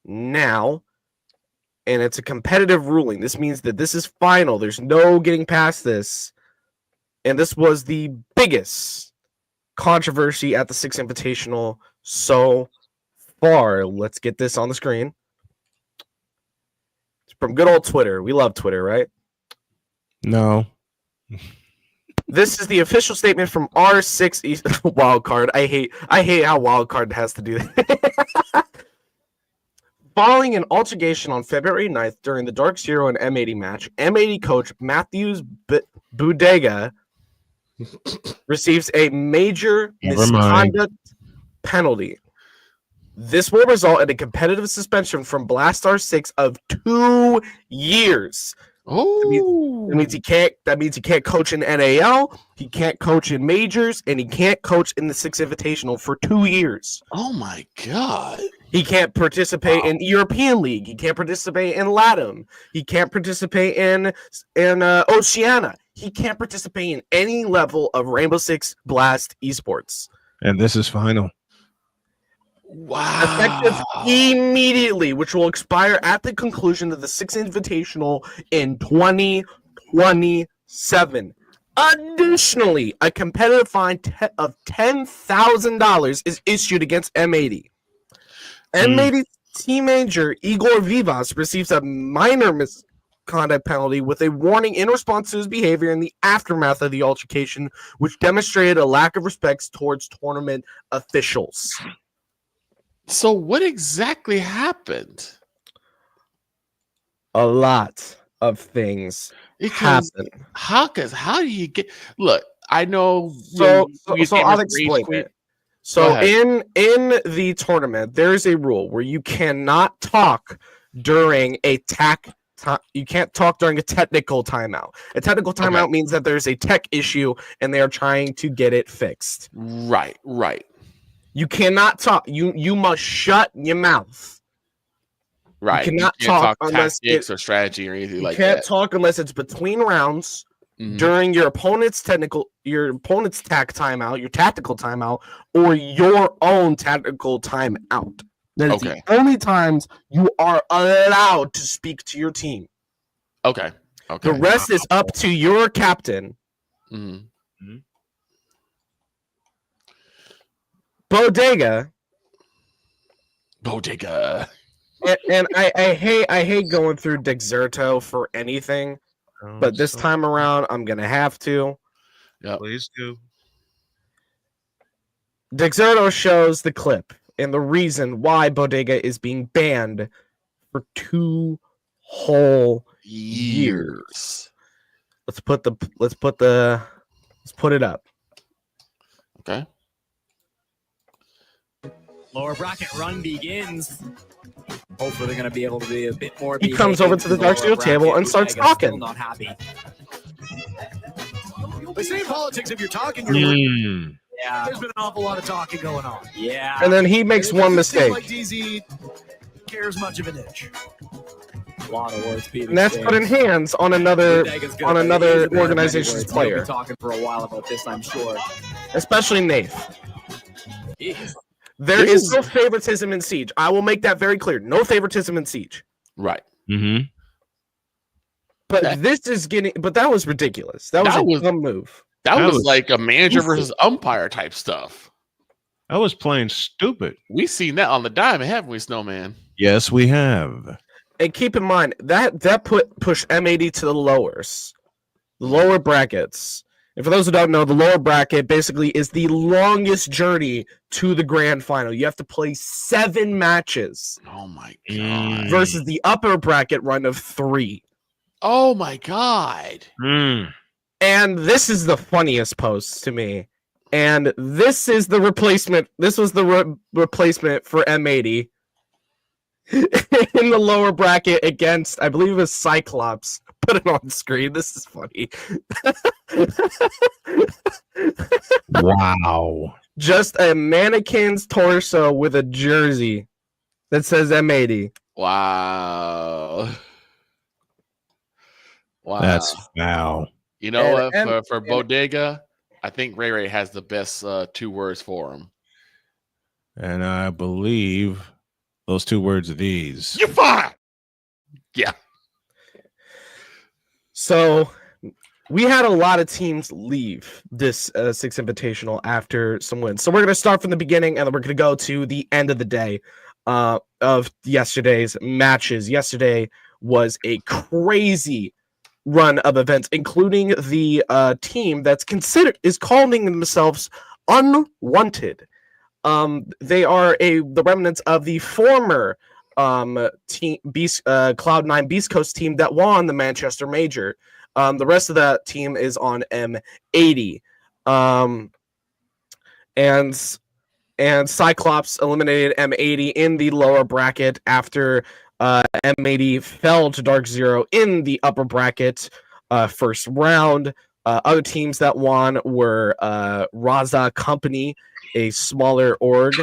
now. And it's a competitive ruling. This means that this is final. There's no getting past this. And this was the biggest controversy at the Six Invitational so far. Let's get this on the screen. It's from good old Twitter. We love Twitter, right? No. This is the official statement from R6 Wildcard. I hate how Wildcard has to do that. Following an altercation on February 9th during the Dark Zero and M80 match, M80 coach Matthews Bodega receives a major misconduct penalty. This will result in a competitive suspension from Blastar 6 of 2 years. Oh, that means he can't coach in NAL, he can't coach in majors, and he can't coach in the Six Invitational for 2 years. Oh my god. He can't participate in European League. He can't participate in LATAM. He can't participate in Oceania. He can't participate in any level of Rainbow Six Blast esports. And this is final. Wow. Effective immediately, which will expire at the conclusion of the Six Invitational in 2027. Additionally, a competitive fine of $10,000 is issued against M80. M80 team manager Igor Vivas receives a minor misconduct penalty with a warning in response to his behavior in the aftermath of the altercation, which demonstrated a lack of respect towards tournament officials. So what exactly happened? A lot of things happen. How do you get? Look, I know. So I'll explain it. So in the tournament, there's a rule where you cannot talk during a you can't talk during a technical timeout. A technical timeout means that there's a tech issue and they are trying to get it fixed. Right. You cannot talk. You must shut your mouth. Right. You cannot talk unless tactics or strategy or anything like that. You can't talk unless it's between rounds during your opponent's tack timeout, your tactical timeout, or your own tactical timeout. That is the only times you are allowed to speak to your team. Okay. The rest is up to your captain. Bodega. And I hate going through Dexerto for anything, but this time around I'm gonna have to. Yeah, please do. Dexerto shows the clip and the reason why Bodega is being banned for 2 whole years. Let's put it up. Okay. Lower bracket run begins. Hopefully they're going to be able to be a bit more. He comes over to the Dark Zero table and starts talking. Not happy. They say in politics, if you're talking, you're Mm. Yeah. There's been an awful lot of talking going on. Yeah. And then he makes And it one doesn't seem mistake. Like DZ cares much of an itch. A lot of words being And that's putting hands on another organization's He'll player, be talking for a while about this, I'm sure. especially Nath. Jeez. There is no favoritism in Siege. I will make that very clear. No favoritism in Siege. Right. Mm-hmm. But this is getting. But that was ridiculous. That was a dumb move. That was like a manager versus umpire type stuff. That was plain stupid. We've seen that on the diamond, haven't we, Snowman? Yes, we have. And keep in mind that pushed M80 to the lower brackets. And for those who don't know, the lower bracket basically is the longest journey to the grand final. You have to play 7 matches. Oh my god! Versus the upper bracket run of 3. Oh my god! And this is the funniest post to me. And this is the replacement. This was the replacement for M80 in the lower bracket against, I believe it was Cyclops. Put it on screen. This is funny. Wow. Just a mannequin's torso with a jersey that says M80. Wow. Wow. That's foul. You know what? For Bodega, I think Ray Ray has the best 2 words for him. And I believe those 2 words are these. You fired. Yeah. So we had a lot of teams leave this 6 Invitational after some wins. So we're going to start from the beginning, and then we're going to go to the end of the day of yesterday's matches. Yesterday was a crazy run of events, including the team that's is calling themselves Unwanted. They are the remnants of the former team Cloud9 Beast Coast team that won the Manchester Major. The rest of that team is on M80. And Cyclops eliminated M80 in the lower bracket after M80 fell to Dark Zero in the upper bracket first round. Other teams that won were Raza Company, a smaller org.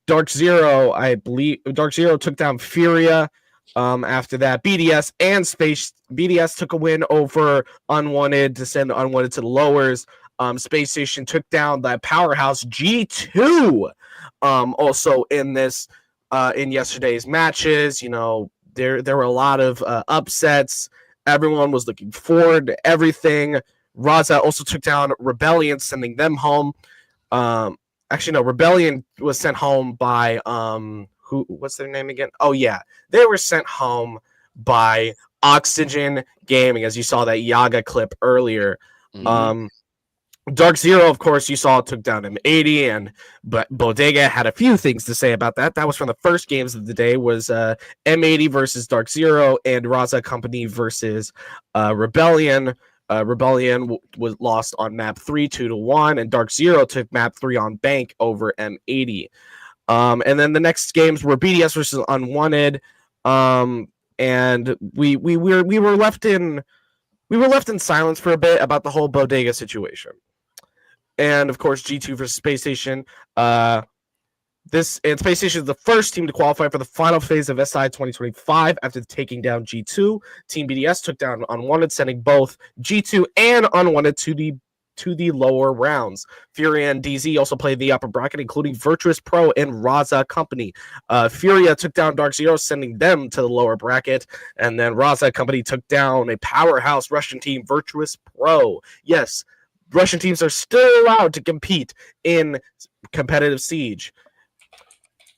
Dark Zero, I believe Dark Zero took down Furia. After that, BDS and BDS took a win over Unwanted to send Unwanted to the lowers. Space Station took down the powerhouse G2. Also in this in yesterday's matches, you know, there were a lot of upsets. Everyone was looking forward to everything. Raza also took down Rebellion, sending them home. Actually, no, Rebellion was sent home by what's their name again? Oh yeah, they were sent home by Oxygen Gaming, as you saw that Yaga clip earlier. Dark Zero, of course, you saw took down M80, but Bodega had a few things to say about that. That was from the first games of the day, was M80 versus Dark Zero and Raza Company versus Rebellion. Rebellion was lost on map 3 2-1, and Dark Zero took map 3 on bank over M80. And then the next games were BDS versus Unwanted, and we were left in silence for a bit about the whole Bodega situation. And of course, G2 versus Space Station. Space Station is the first team to qualify for the final phase of SI 2025 after taking down G2. Team BDS took down Unwanted, sending both G2 and Unwanted to the lower rounds. Furia and DZ also played the upper bracket, including Virtuous Pro and Raza Company. Furia took down Dark Zero, sending them to the lower bracket, and then Raza Company took down a powerhouse Russian team, Virtuous Pro. Yes, Russian teams are still allowed to compete in competitive Siege.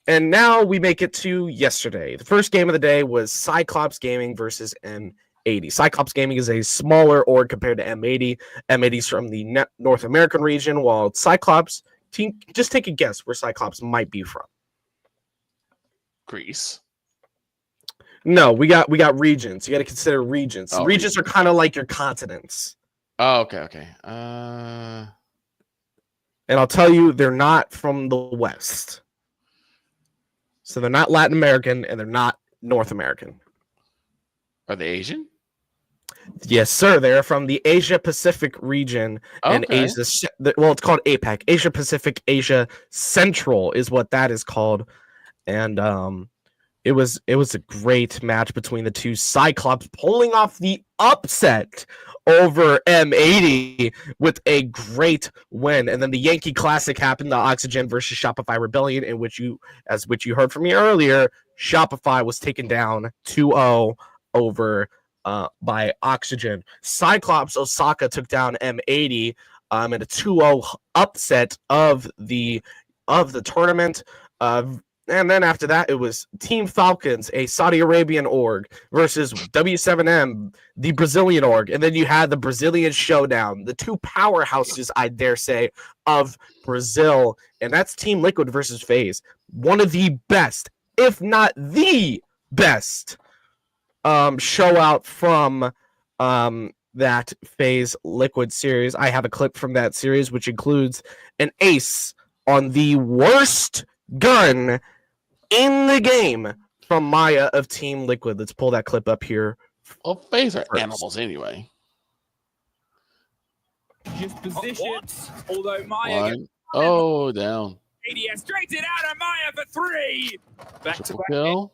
And now we make it to yesterday. The first game of the day was Cyclops Gaming versus M80. Cyclops Gaming is a smaller org compared to M80. M80's from the North American region, while Cyclops, just take a guess where Cyclops might be from. Greece. No, we got regions. You got to consider regions. Oh, regions are kind of like your continents. Oh, okay. And I'll tell you, they're not from the West. So they're not Latin American, and they're not North American. Are they Asian? Yes, sir. They're from the Asia Pacific region and Okay. Asia. Well, it's called APAC. Asia Pacific, Asia Central is what that is called. And it was a great match between the two. Cyclops pulling off the upset over M80 with a great win. And then the Yankee Classic happened, the Oxygen versus Shopify Rebellion, in which you heard from me earlier, Shopify was taken down 2-0 over by Oxygen. Cyclops Osaka took down M80 in a 2-0 upset of the tournament. And then after that, it was Team Falcons, a Saudi Arabian org, versus W7M, the Brazilian org. And then you had the Brazilian showdown, the two powerhouses, I dare say, of Brazil. And that's Team Liquid versus FaZe. One of the best, if not the best, show out from that FaZe Liquid series. I have a clip from that series, which includes an ace on the worst gun in the game from Maya of Team Liquid. Let's pull that clip up here. Well, FaZe are animals anyway. Just positioned, although Maya Down. ADS straight it out of Maya for 3. Back to Triple back. kill.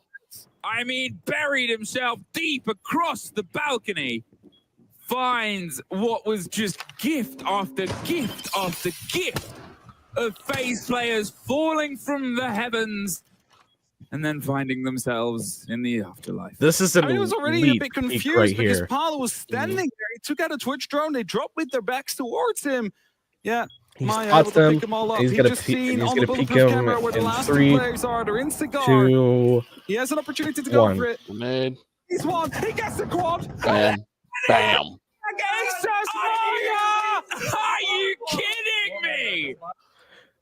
I mean, buried himself deep across the balcony. Finds what was just gift after gift after gift of FaZe players falling from the heavens and then finding themselves in the afterlife. This is an I was already a bit confused right because here. Paolo was standing there. He took out a Twitch drone. They dropped with their backs towards him. Yeah. He Maya spots able to them. pick them all up. He's He gonna just peek- seen he's on the gonna peek bulletproof him camera where the in last 3, two players are. They're in Cigar. 2, He has an opportunity to go 1. for it. Mid. He's one. He gets the quad. Bam. Bam. Are you kidding me?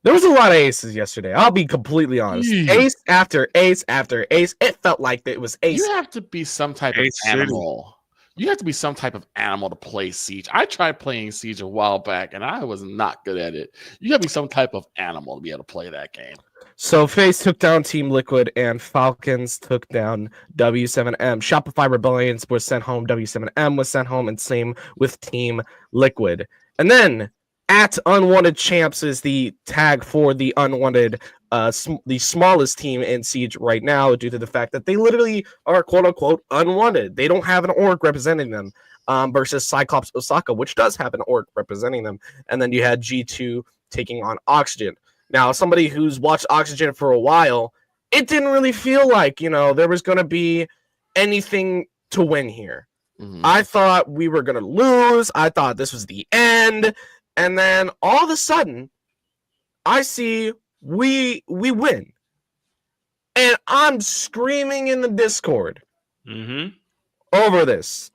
There was a lot of aces yesterday. I'll be completely honest. Ace after ace after ace. It felt like it was ace. You have to be some type of animal. You have to be some type of animal to play Siege. I tried playing Siege a while back, and I was not good at it. You got to be some type of animal to be able to play that game. So FaZe took down Team Liquid and Falcons took down W7M. Shopify Rebellion was sent home. W7M was sent home, and same with Team Liquid. And then at Unwanted Champs is the tag for the unwanted, the smallest team in Siege right now, due to the fact that they literally are quote unquote unwanted. They don't have an org representing them. Versus Cyclops Osaka, which does have an org representing them. And then you had G2 taking on Oxygen. Now, somebody who's watched Oxygen for a while, it didn't really feel like, there was going to be anything to win here. I thought we were going to lose. I thought this was the end. And then all of a sudden, I see we win. And I'm screaming in the Discord over this.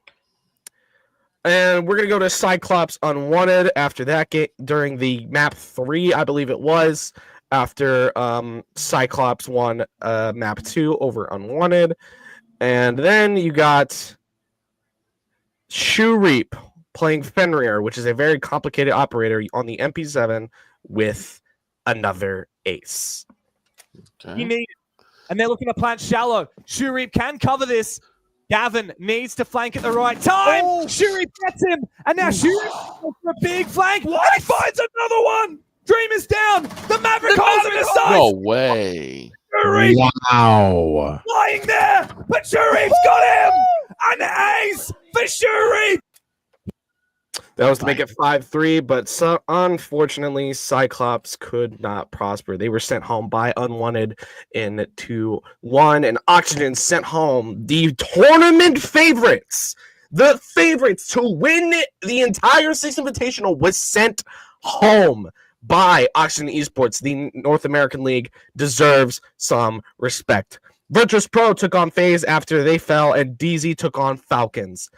And we're going to go to Cyclops Unwanted after that game, during the map 3, I believe it was, after Cyclops won map 2 over Unwanted. And then you got Shoe Reap playing Fenrir, which is a very complicated operator on the MP7 with another ace. You need it. And they're looking to plant shallow. Shoe Reap can cover this. Gavin needs to flank at the right time. Oh. Shuri gets him. And now Shuri goes for a big flank. And he finds another one. Dream is down. The Maverick holds him aside. No way. Shuri Wow. flying there. But Shuri's got him. An ace for Shuri. That was to make it 5-3, but unfortunately, Cyclops could not prosper. They were sent home by Unwanted in 2-1, and Oxygen sent home the tournament favorites. The favorites to win the entire Six Invitational was sent home by Oxygen Esports. The North American League deserves some respect. Virtus Pro took on FaZe after they fell, and DZ took on Falcons.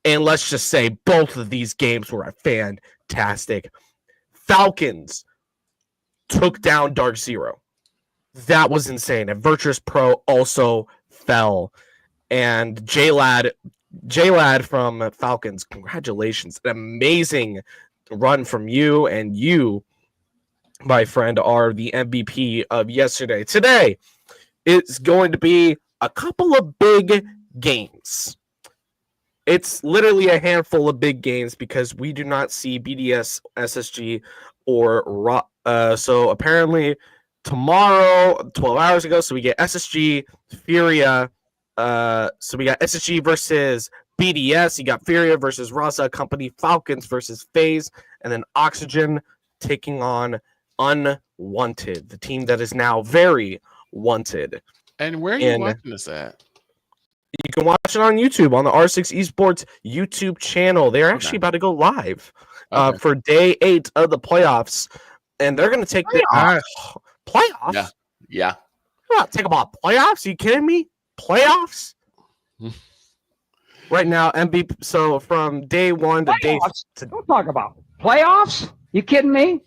And let's just say both of these games were fantastic. Falcons took down Dark Zero. That was insane. And Virtus Pro also fell. And J-Lad from Falcons, congratulations. An amazing run from you. And you, my friend, are the MVP of yesterday. Today, it's going to be a couple of big games. It's literally a handful of big games because we do not see BDS, SSG, or so apparently tomorrow, 12 hours ago, so we get SSG, Furia. So we got SSG versus BDS. You got Furia versus Raza Company, Falcons versus FaZe, and then Oxygen taking on Unwanted, the team that is now very wanted. And where are you watching this at? You can watch it on YouTube, on the R6 Esports YouTube channel. They're actually about to go live for day 8 of the playoffs, and they're going to take the playoffs. Yeah. We're not talking about playoffs. Are you kidding me? Playoffs? Right now, MVP. So from day 1 to day. Don't talk about playoffs. You kidding me?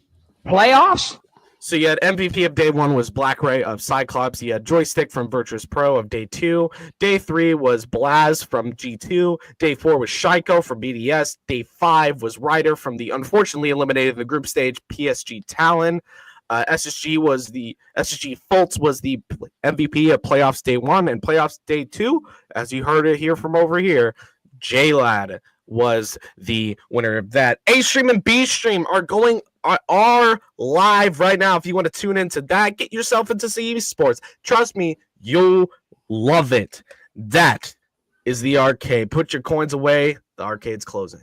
Playoffs? So you had MVP of day 1 was Black Ray of Cyclops. You had Joystick from Virtuous Pro of day 2. Day 3 was Blaz from G2. Day 4 was Shiko from BDS. Day 5 was Ryder from the unfortunately eliminated in the group stage PSG Talon. SSG Fultz was the MVP of playoffs day 1 and playoffs day 2. As you heard it here from over here, J-Lad was the winner of that. A Stream and B Stream are live right now. If you want to tune into that, get yourself into CE Sports. Trust me, you'll love it. That is the arcade. Put your coins away. The arcade's closing.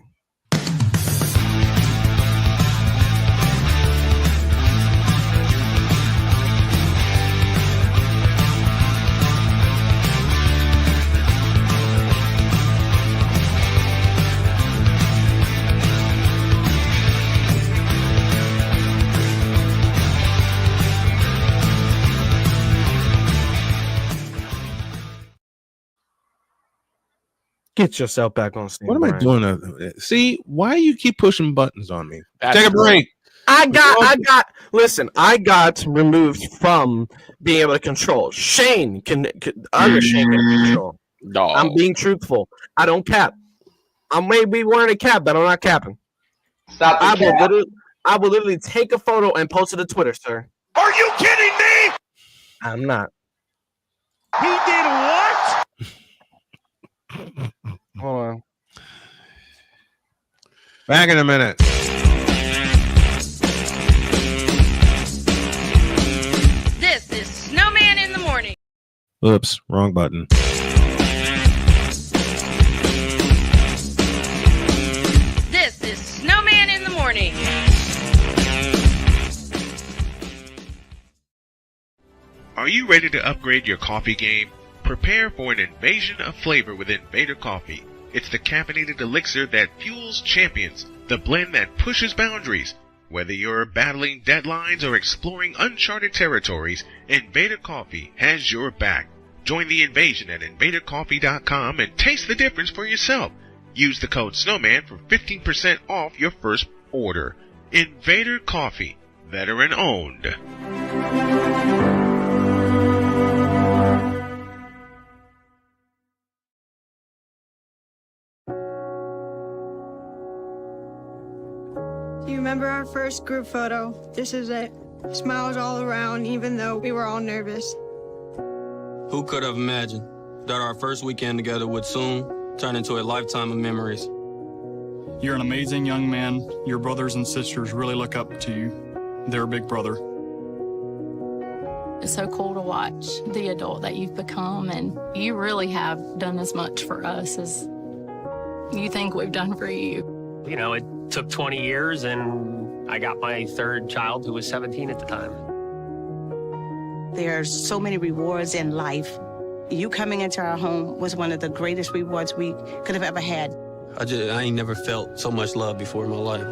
Get yourself back on stage. What am I doing? See, why you keep pushing buttons on me? That's Take a break. I got removed from being able to control. Shane can control. No. I'm being truthful. I don't cap. I may be wearing a cap, but I'm not capping. I will literally take a photo and post it to Twitter, sir. Are you kidding me? I'm not. He did what? Hold on. Back in a minute. This is Snowman in the morning. Oops, wrong button. This is Snowman in the morning. Are you ready to upgrade your coffee game? Prepare for an invasion of flavor with Invader Coffee. It's the caffeinated elixir that fuels champions, the blend that pushes boundaries. Whether you're battling deadlines or exploring uncharted territories, Invader Coffee has your back. Join the invasion at invadercoffee.com and taste the difference for yourself. Use the code SNOWMAN for 15% off your first order. Invader Coffee, veteran owned. Do you remember our first group photo? This is it. Smiles all around, even though we were all nervous. Who could have imagined that our first weekend together would soon turn into a lifetime of memories? You're an amazing young man. Your brothers and sisters really look up to you. They're a big brother. It's so cool to watch the adult that you've become, and you really have done as much for us as you think we've done for you. You know, it took 20 years, and I got my third child who was 17 at the time. There are so many rewards in life. You coming into our home was one of the greatest rewards we could have ever had. I ain't never felt so much love before in my life.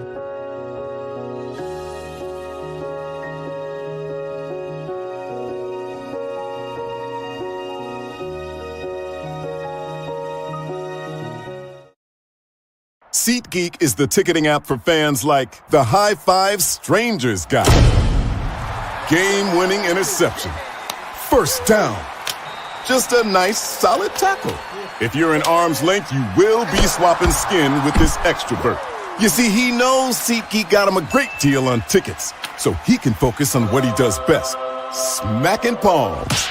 SeatGeek is the ticketing app for fans like the High Five Strangers guy. Game-winning interception. First down. Just a nice, solid tackle. If you're in arm's length, you will be swapping skin with this extrovert. You see, he knows SeatGeek got him a great deal on tickets, so he can focus on what he does best, smacking palms.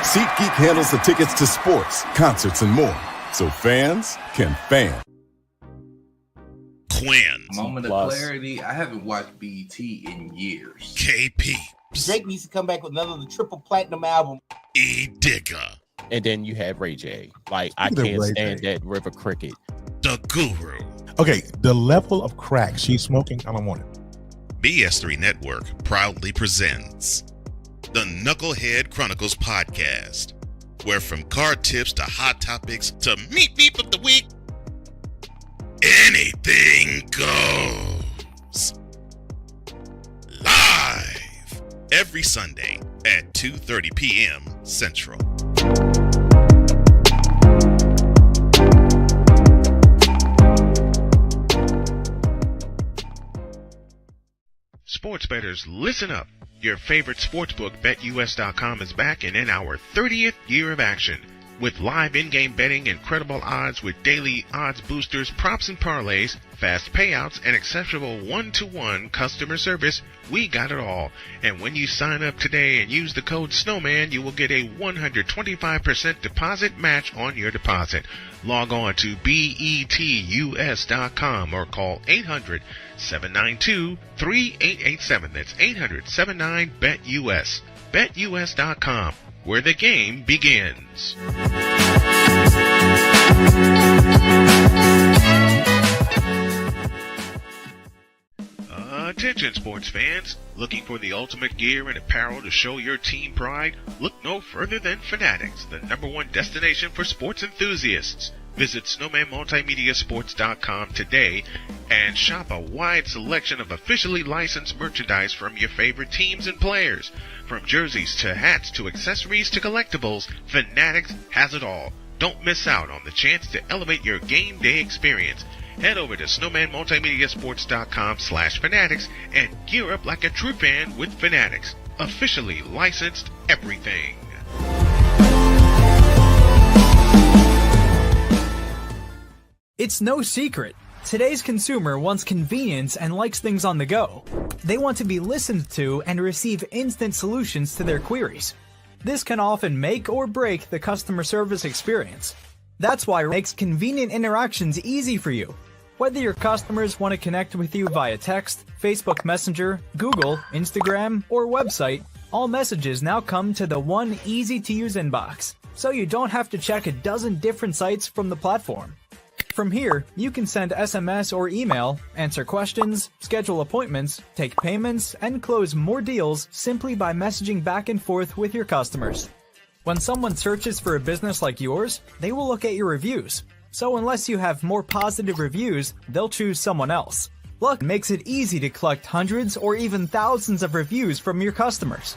SeatGeek handles the tickets to sports, concerts, and more. so fans can fan. Quinn. Moment of clarity. I haven't watched BET in years. KP. Drake needs to come back with another triple platinum album. E Digger. And then you have Ray J. Like, I can't stand that River Cricket. The Guru. Okay, the level of crack she's smoking, I don't want it. BS3 Network proudly presents the Knucklehead Chronicles podcast, where from card tips to hot topics to meep of the week, anything goes. Live every Sunday at 2:30 p.m. Central. Sports bettors, listen up. Your favorite sportsbook, BetUS.com, is back and in our 30th year of action. With live in-game betting, incredible odds with daily odds boosters, props and parlays, fast payouts, and exceptional one-to-one customer service, we got it all. And when you sign up today and use the code Snowman, you will get a 125% deposit match on your deposit. Log on to BETUS.com or call 800-792-3887. That's 800-79-BET-US. BetUS.com, where the game begins. Attention sports fans, looking for the ultimate gear and apparel to show your team pride? Look no further than Fanatics, the #1 destination for sports enthusiasts. Visit snowmanmultimediasports.com today and shop a wide selection of officially licensed merchandise from your favorite teams and players. From jerseys to hats to accessories to collectibles, Fanatics has it all. Don't miss out on the chance to elevate your game day experience. Head over to snowmanmultimediasports.com/fanatics and gear up like a true fan with Fanatics. Officially licensed everything. It's no secret. Today's consumer wants convenience and likes things on the go. They want to be listened to and receive instant solutions to their queries. This can often make or break the customer service experience. That's why it makes convenient interactions easy for you. Whether your customers want to connect with you via text, Facebook Messenger, Google, Instagram, or website, all messages now come to the one easy-to-use inbox, so you don't have to check a dozen different sites from the platform. From here, you can send SMS or email, answer questions, schedule appointments, take payments, and close more deals simply by messaging back and forth with your customers. When someone searches for a business like yours, they will look at your reviews. So unless you have more positive reviews, they'll choose someone else. Luck makes it easy to collect hundreds or even thousands of reviews from your customers.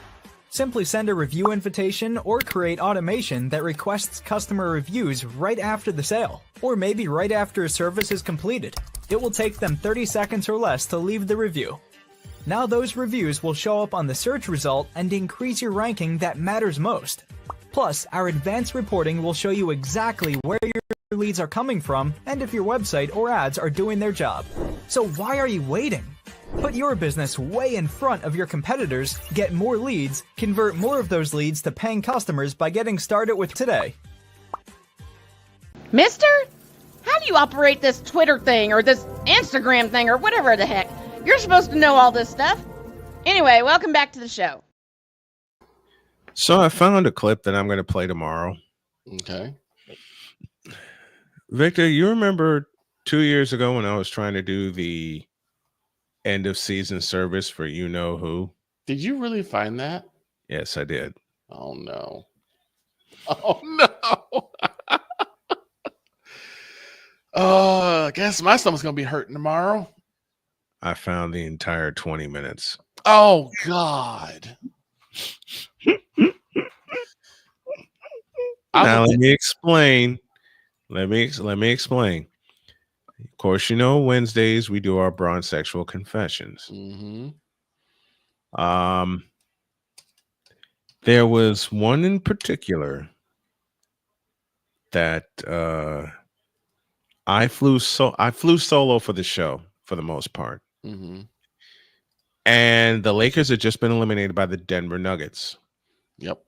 Simply send a review invitation or create automation that requests customer reviews right after the sale, or maybe right after a service is completed. It will take them 30 seconds or less to leave the review. Now those reviews will show up on the search result and increase your ranking that matters most. Plus, our advanced reporting will show you exactly where your leads are coming from and if your website or ads are doing their job. So why are you waiting? Put your business way in front of your competitors, get more leads, convert more of those leads to paying customers by getting started with today. Mister? How do you operate this Twitter thing or this Instagram thing or whatever the heck? You're supposed to know all this stuff. Anyway, welcome back to the show. So I found a clip that I'm going to play tomorrow. Okay. Victor, you remember 2 years ago when I was trying to do the end of season service for you know who? Did you really find that? Yes, I did. Oh no. Oh no. Oh, I guess my stomach's gonna be hurting tomorrow. I found the entire 20 minutes. Oh God. Now let me explain. Let me explain. Of course, you know Wednesdays we do our bronze sexual confessions. Mm-hmm. There was one in particular that I flew solo for the show for the most part. Mm-hmm. And the Lakers had just been eliminated by the Denver Nuggets. Yep.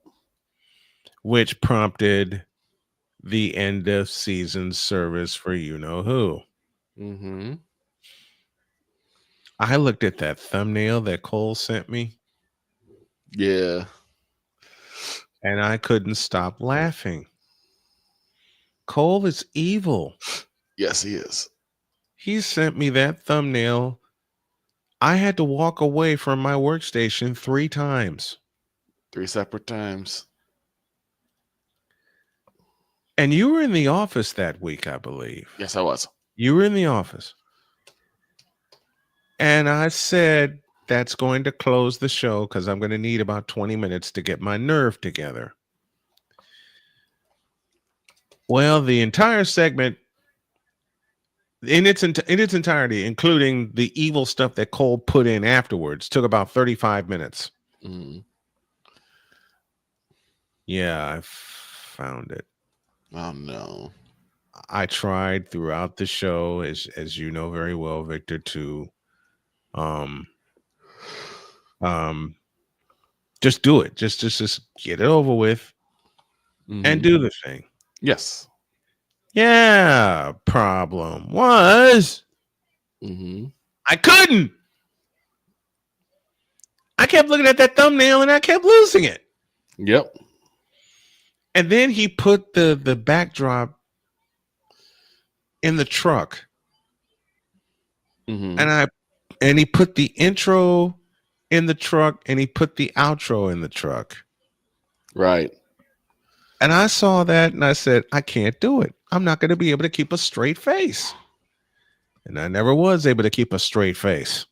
Which prompted the end of season service for you know who. Mm-hmm. I looked at that thumbnail that Cole sent me. Yeah. And I couldn't stop laughing. Cole is evil. Yes, he is. He sent me that thumbnail. I had to walk away from my workstation 3 times. 3 separate times. And you were in the office that week, I believe. Yes, I was. You were in the office. And I said, that's going to close the show because I'm going to need about 20 minutes to get my nerve together. Well, the entire segment, in its entirety, including the evil stuff that Cole put in afterwards, took about 35 minutes. Mm-hmm. Yeah, I found it. Oh no. I tried throughout the show, as you know very well, Victor, to just do it. Just get it over with and do the thing. Yes. Yeah. Problem was I couldn't. I kept looking at that thumbnail and I kept losing it. Yep. And then he put the backdrop in the truck. And he put the intro in the truck and he put the outro in the truck. Right. And I saw that and I said, I can't do it. I'm not going to be able to keep a straight face. And I never was able to keep a straight face.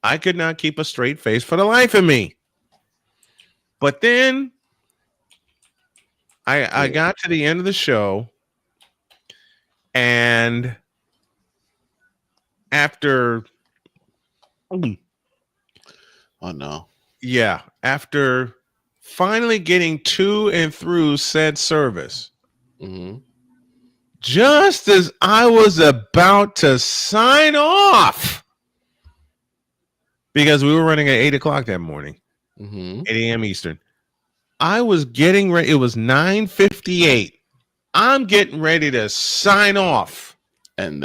I could not keep a straight face for the life of me. But then I got to the end of the show, and after after finally getting to and through said service, just as I was about to sign off, because we were running at 8 o'clock that morning, 8 a.m. Eastern. I was getting ready. It was 9:58. I'm getting ready to sign off. And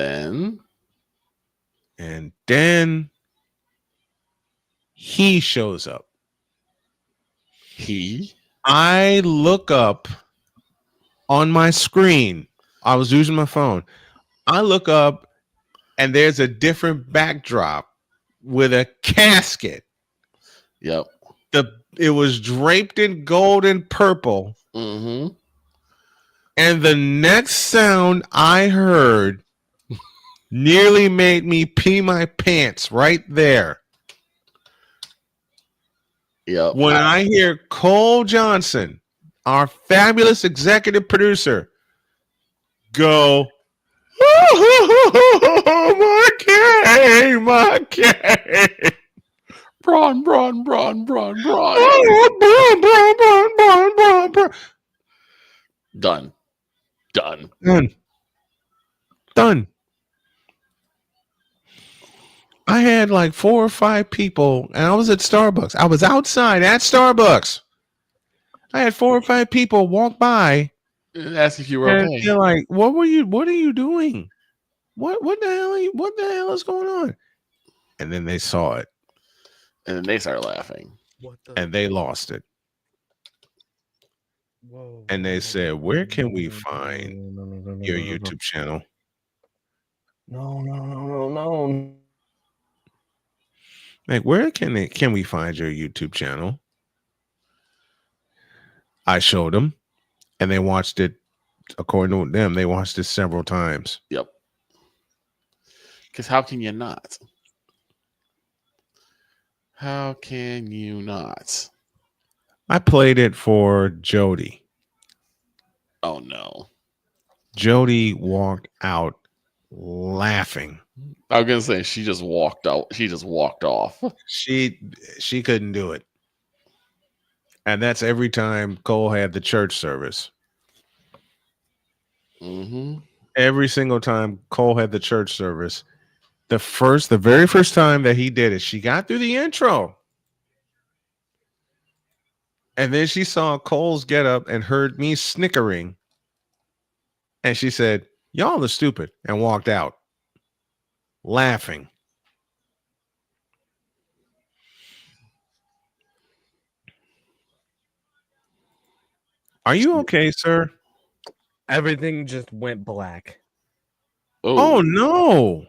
then he shows up. I look up on my screen. I was using my phone. I look up and there's a different backdrop with a casket. Yep. It was draped in gold and purple. And the next sound I heard nearly made me pee my pants right there. Yep. When I hear Cole Johnson, our fabulous executive producer, go, oh, my game. Braun. Oh, brawn. Done. I had like 4 or 5 people, and I was at Starbucks. I was outside at Starbucks. I had 4 or 5 people walk by and ask if you were okay. They're like, what are you doing? What the hell is going on? And then they saw it. And then they started laughing. And they lost it. And they said, where can we find your YouTube channel? No. Like, where can we find your YouTube channel? I showed them, and they watched it. According to them, they watched it several times. Yep. Because how can you not? How can you not? I played it for Jody. Oh no. Jody walked out laughing. I was gonna say she just walked out. She just walked off. She couldn't do it. And that's every time Cole had the church service. Every single time Cole had the church service, the very first time that he did it, she got through the intro. And then she saw Cole's get up and heard me snickering. And she said, "Y'all are stupid," and walked out laughing. Are you okay, sir? Everything just went black. Oh no.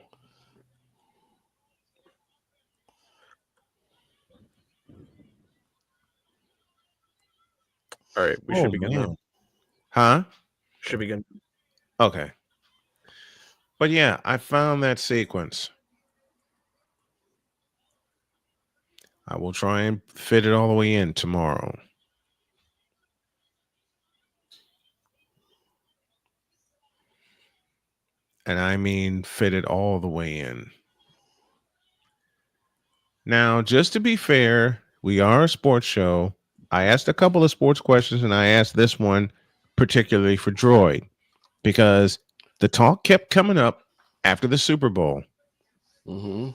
All right, we should be good now. Huh? Should be good. Okay. But yeah, I found that sequence. I will try and fit it all the way in tomorrow. And I mean fit it all the way in. Now, just to be fair, we are a sports show. I asked a couple of sports questions, and I asked this one particularly for Droid because the talk kept coming up after the Super Bowl. Mm-hmm.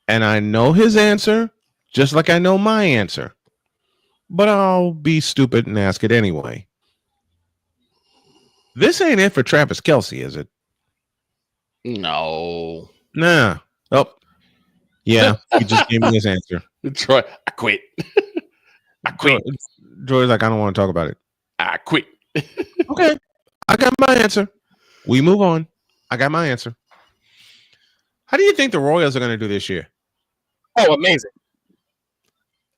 And I know his answer, just like I know my answer. But I'll be stupid and ask it anyway. This ain't it for Travis Kelce, is it? No. Nah. Oh. Yeah, he just gave me his answer. Troy, I quit. I quit. Droid's like, I don't want to talk about it. I quit. Okay. I got my answer. We move on. I got my answer. How do you think the Royals are going to do this year? Oh, amazing.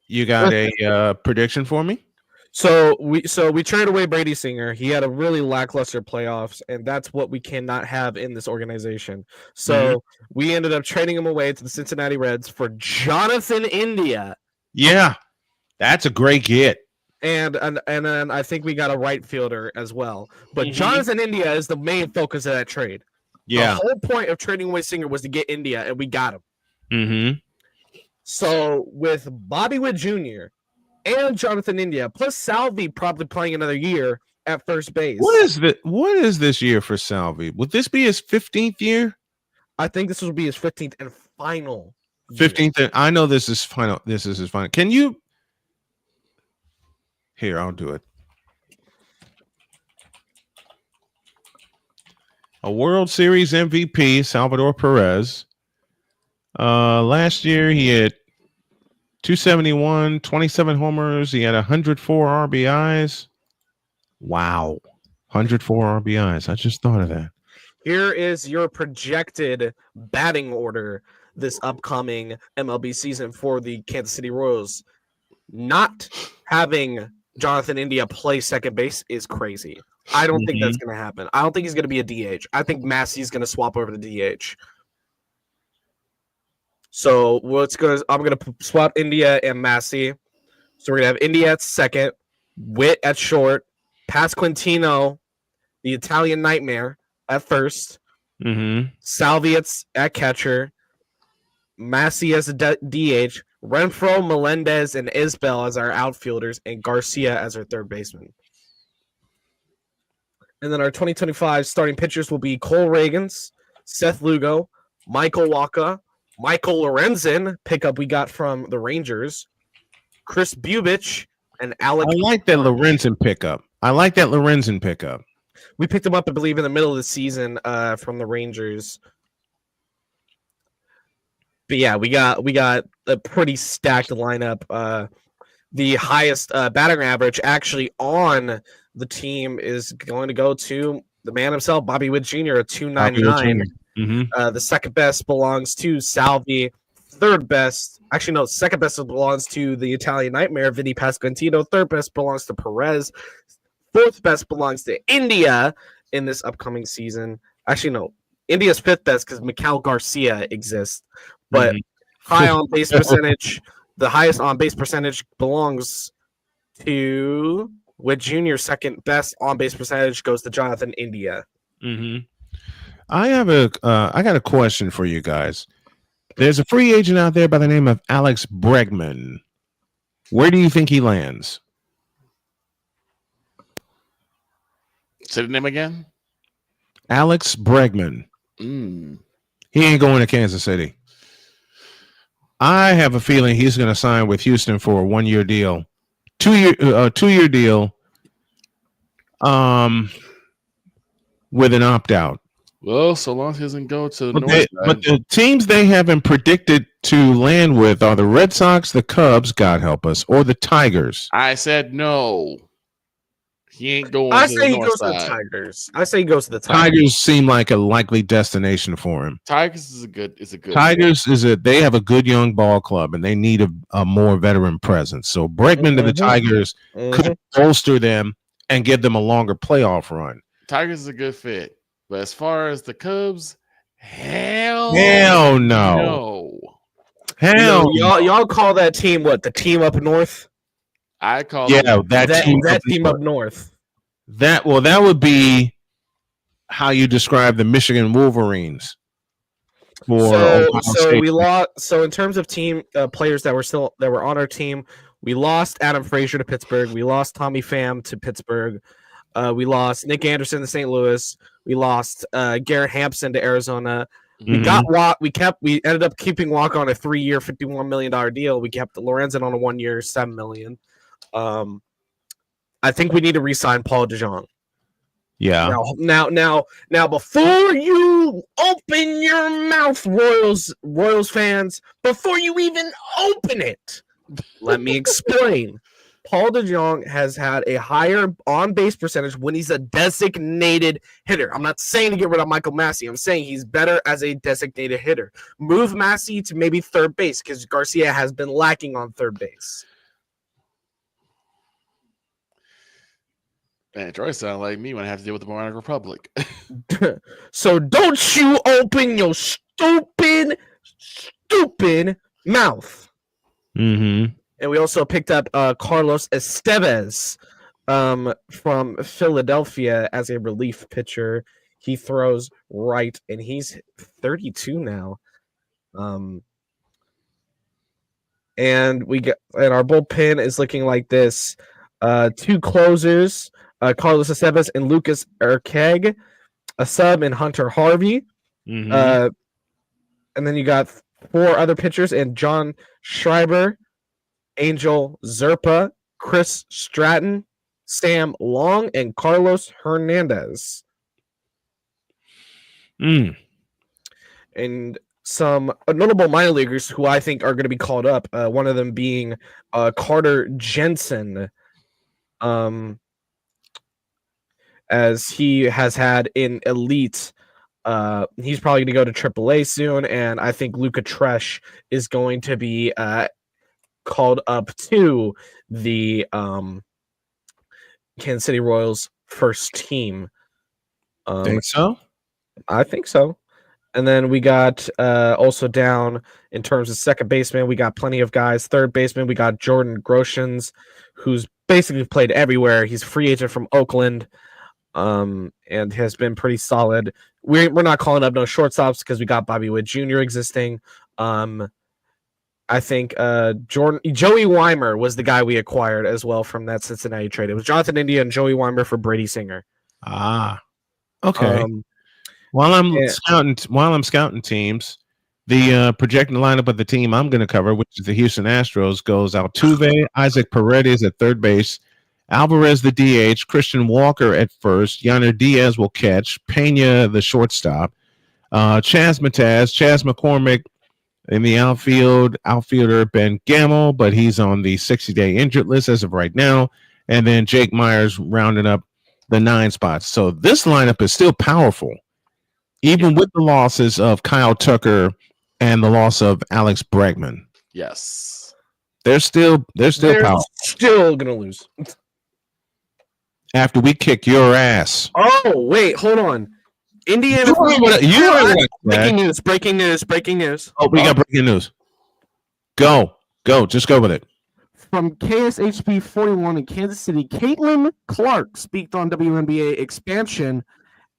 You got a prediction for me? So we traded away Brady Singer. He had a really lackluster playoffs, and that's what we cannot have in this organization. So we ended up trading him away to the Cincinnati Reds for Jonathan India. Yeah, that's a great get. And then I think we got a right fielder as well. But Jonathan India is the main focus of that trade. Yeah. The whole point of trading away Singer was to get India, and we got him. Mm-hmm. So with Bobby Witt Jr. and Jonathan India, plus Salvi probably playing another year at first base. What is this year for Salvi? Would this be his 15th year? I think this will be his 15th and final. 15th. I know this is final. This is his final. Can you? Here, I'll do it. A World Series MVP, Salvador Perez. Last year he had 271, 27 homers. He had 104 RBIs. Wow. 104 RBIs. I just thought of that. Here is your projected batting order this upcoming MLB season for the Kansas City Royals. Not having Jonathan India play second base is crazy. I don't think that's going to happen. I don't think he's going to be a DH. I think Massey's going to swap over to DH. So I'm going to swap India and Massey. So we're going to have India at second, Witt at short, Pasquantino, the Italian Nightmare, at first, Salvi at catcher, Massey as a DH, Renfroe, Melendez, and Isbell as our outfielders, and Garcia as our third baseman. And then our 2025 starting pitchers will be Cole Reagans, Seth Lugo, Michael Wacha, Michael Lorenzen, pickup we got from the Rangers, Chris Bubich, and Alec. I like that Lorenzen pickup. We picked him up, I believe, in the middle of the season from the Rangers. But yeah, we got a pretty stacked lineup. The highest batting average actually on the team is going to go to the man himself, Bobby Witt Jr. at 299. The second best belongs to Salvi. Third best, actually no, second best belongs to the Italian Nightmare, Vinny Pasquantino. Third best belongs to Perez. Fourth best belongs to India in this upcoming season. Actually, no. India's fifth best because Mikal Garcia exists. But high on base percentage, the highest on base percentage belongs to Witt Jr. Second best on base percentage goes to Jonathan India. I got a question for you guys. There's a free agent out there by the name of Alex Bregman. Where do you think he lands? Say the name again. Alex Bregman. He ain't going to Kansas City. I have a feeling he's going to sign with Houston for a 1-year deal 2-year deal. With an opt out. Well, so long as he doesn't go to the But north side. But the teams they haven't predicted to land with are the Red Sox, the Cubs, God help us, or the Tigers. I said no. He ain't going I to say the he north goes to side. the Tigers. I say he goes to the Tigers. Tigers seem like a likely destination for him. Tigers is a good. Tigers they have a good young ball club and they need a more veteran presence. So Bregman to the Tigers could bolster them and give them a longer playoff run. Tigers is a good fit. But as far as the Cubs, hell no. Hell, y'all call that team what? The team up north? I call that team up north. That would be how you describe the Michigan Wolverines. So we lost. So in terms of team players that were on our team, we lost Adam Frazier to Pittsburgh. We lost Tommy Pham to Pittsburgh. We lost Nick Anderson to St. Louis. We lost Garrett Hampson to Arizona. We got Watt. We ended up keeping Watt on a 3-year, $51 million deal. We kept Lorenzen on a 1-year, $7 million. I think we need to re-sign Paul DeJong. Yeah. Now, before you open your mouth, Royals fans, before you even open it, let me explain. Paul DeJong has had a higher on-base percentage when he's a designated hitter. I'm not saying to get rid of Michael Massey. I'm saying he's better as a designated hitter. Move Massey to maybe third base because Garcia has been lacking on third base. Man, Troy sound like me when I have to deal with the Moronic Republic. So don't you open your stupid mouth. Mm-hmm. And we also picked up Carlos Estevez from Philadelphia as a relief pitcher. He throws right, and he's 32 now. And our bullpen is looking like this: 2 closers, Carlos Estevez and Lucas Urqueg, a sub and Hunter Harvey. And then you got 4 other pitchers and John Schreiber, Angel Zerpa, Chris Stratton, Sam Long, and Carlos Hernandez. And some notable minor leaguers who I think are going to be called up. One of them being Carter Jensen, as he has had in elite. He's probably going to go to AAA soon, and I think Luca Tresh is going to be called up to the Kansas City Royals first team. Think so? I think so. And then we got also down in terms of second baseman, we got plenty of guys. Third baseman, we got Jordan Groshans, who's basically played everywhere. He's a free agent from Oakland, and has been pretty solid. We're not calling up no shortstops because we got Bobby Witt Jr. existing. I think Joey Weimer was the guy we acquired as well from that Cincinnati trade. It was Jonathan India and Joey Weimer for Brady Singer. Okay. While I'm scouting teams, the projected lineup of the team I'm going to cover, which is the Houston Astros, goes Altuve, Isaac Paredes at third base, Alvarez the DH, Christian Walker at first, Yonder Diaz will catch, Pena the shortstop, Chas McCormick in the outfielder Ben Gamel, but he's on the 60-day injured list as of right now, and then Jake Myers rounding up the 9 spots. So this lineup is still powerful, even with the losses of Kyle Tucker and the loss of Alex Bregman. Yes, they're still powerful. Still gonna lose after we kick your ass. Oh wait, hold on. Indiana. Breaking news. Oh, we got breaking news. Go. Just go with it. From KSHP 41 in Kansas City, Caitlin Clark speaked on WNBA expansion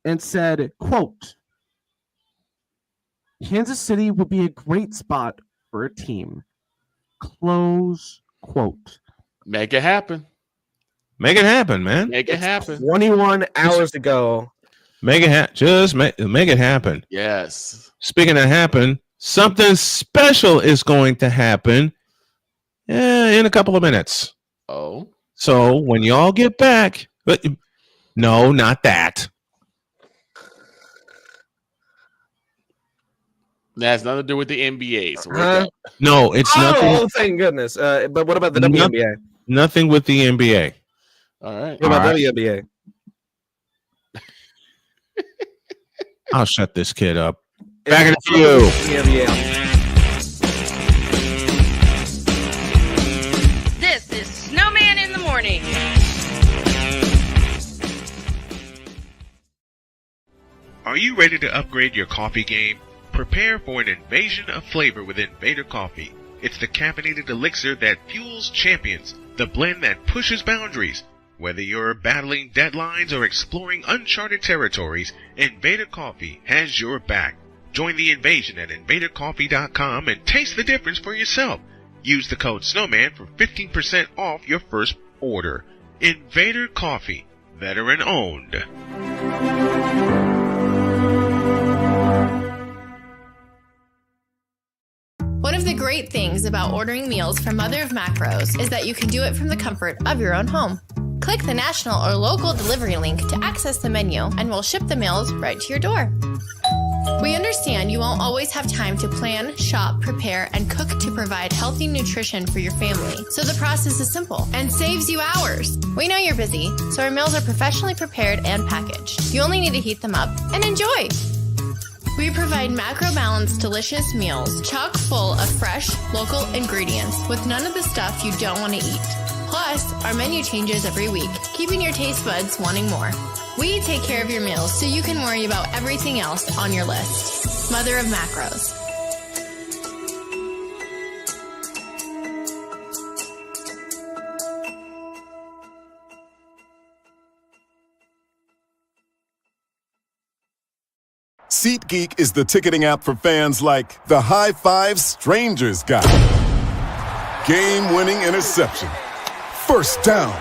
and said, quote, Kansas City would be a great spot for a team. Close quote. Make it happen. Make it happen, man. Make it happen. 21 hours ago. Make it happen. Just make it happen. Yes. Speaking of happen, something special is going to happen in a couple of minutes. Oh. So when y'all get back, no, not that. That has nothing to do with the NBA. So wake up. No, it's nothing. Oh, thank goodness. But what about the WNBA? Nothing with the NBA. All right. What about WNBA? I'll shut this kid up. Back at you. This is Snowman in the morning. Are you ready to upgrade your coffee game? Prepare for an invasion of flavor with Invader Coffee. It's the caffeinated elixir that fuels champions, the blend that pushes boundaries. Whether you're battling deadlines or exploring uncharted territories, Invader Coffee has your back. Join the invasion at invadercoffee.com and taste the difference for yourself. Use the code Snowman for 15% off your first order. Invader Coffee, veteran owned. One of the great things about ordering meals from Mother of Macros is that you can do it from the comfort of your own home. Click the national or local delivery link to access the menu, and we'll ship the meals right to your door. We understand you won't always have time to plan, shop, prepare, and cook to provide healthy nutrition for your family, so the process is simple and saves you hours. We know you're busy, so our meals are professionally prepared and packaged. You only need to heat them up and enjoy. We provide macro-balanced, delicious meals chock full of fresh, local ingredients with none of the stuff you don't want to eat. Plus, our menu changes every week, keeping your taste buds wanting more. We take care of your meals so you can worry about everything else on your list. Mother of Macros. SeatGeek is the ticketing app for fans like the High Five Strangers guy. Game-winning interception. First down.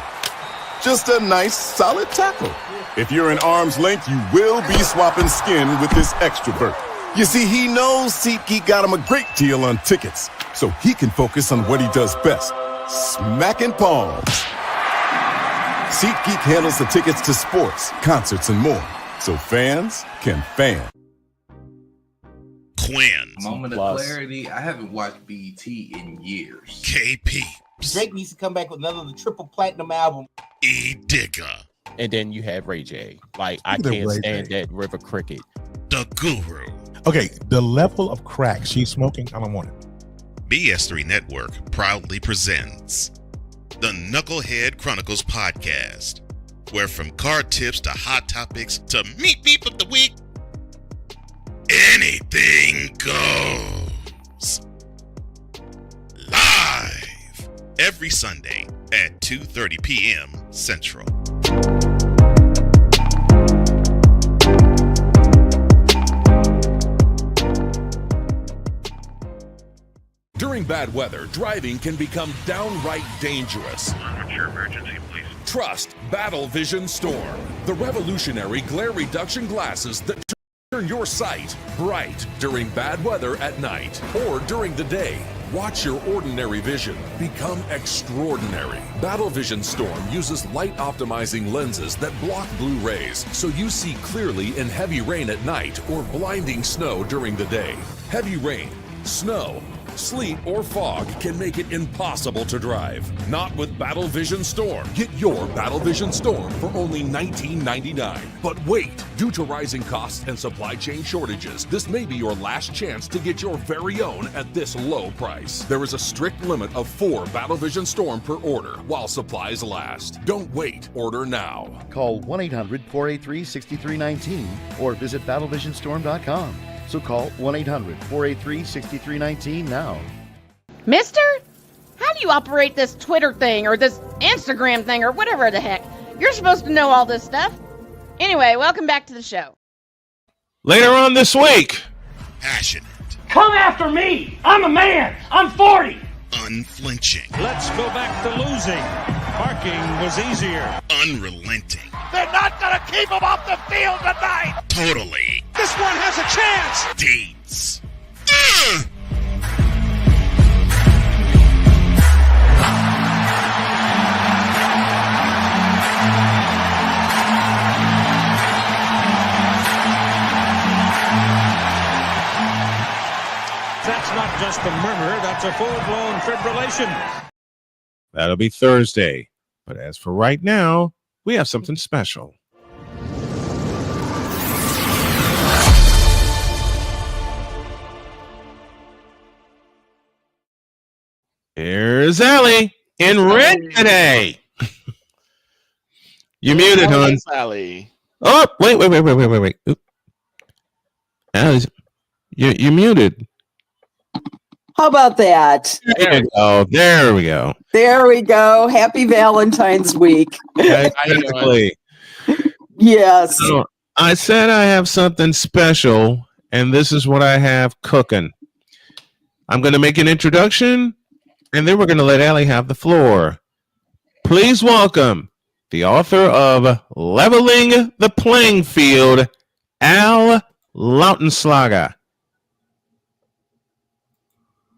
Just a nice, solid tackle. If you're in arm's length, you will be swapping skin with this extrovert. You see, he knows SeatGeek got him a great deal on tickets, so he can focus on what he does best, smacking palms. SeatGeek handles the tickets to sports, concerts, and more, so fans can fan. Quinn. Moment of clarity. I haven't watched BT in years. KP. Drake needs to come back with another triple platinum album. E Digger. And then you have Ray J. Like, I can't stand that River Cricket. The Guru. Okay, the level of crack she's smoking, I don't want it. BS3 Network proudly presents the Knucklehead Chronicles podcast, where from card tips to hot topics to meep of the week, anything goes. Live every Sunday at 2:30 p.m. Central. During bad weather, driving can become downright dangerous. What's your emergency, please? Trust Battle Vision Storm, the revolutionary glare reduction glasses that turn your sight bright during bad weather at night or during the day. Watch your ordinary vision become extraordinary. Battle Vision Storm uses light-optimizing lenses that block blue rays, so you see clearly in heavy rain at night or blinding snow during the day. Heavy rain, snow, sleet, or fog can make it impossible to drive. Not with Battle Vision Storm. Get your Battle Vision Storm for only $19.99. But wait, due to rising costs and supply chain shortages, this may be your last chance to get your very own at this low price. There is a strict limit of 4 Battle Vision Storm per order while supplies last. Don't wait, order now. Call 1-800-483-6319 or visit battlevisionstorm.com. So call 1-800-483-6319 now. Mister? How do you operate this Twitter thing or this Instagram thing or whatever the heck? You're supposed to know all this stuff. Anyway, welcome back to the show. Later on this week. Passionate. Come after me. I'm a man. I'm 40. Unflinching. Let's go back to losing. Parking was easier. Unrelenting. They're not going to keep him off the field tonight. Totally. This one has a chance. Deeds. that's not just a murmur, that's a full-blown fibrillation. That'll be Thursday. But as for right now, we have something special. Here's Allie in red today. You muted, hon. Allie. Oh, wait. Oop. Allie's, you muted. How about that? There we go. There we go. There we go. Happy Valentine's week. Exactly. Yes. So I said I have something special, and this is what I have cooking. I'm going to make an introduction, and then we're going to let Allie have the floor. Please welcome the author of Leveling the Playing Field, Al Lautenschlager.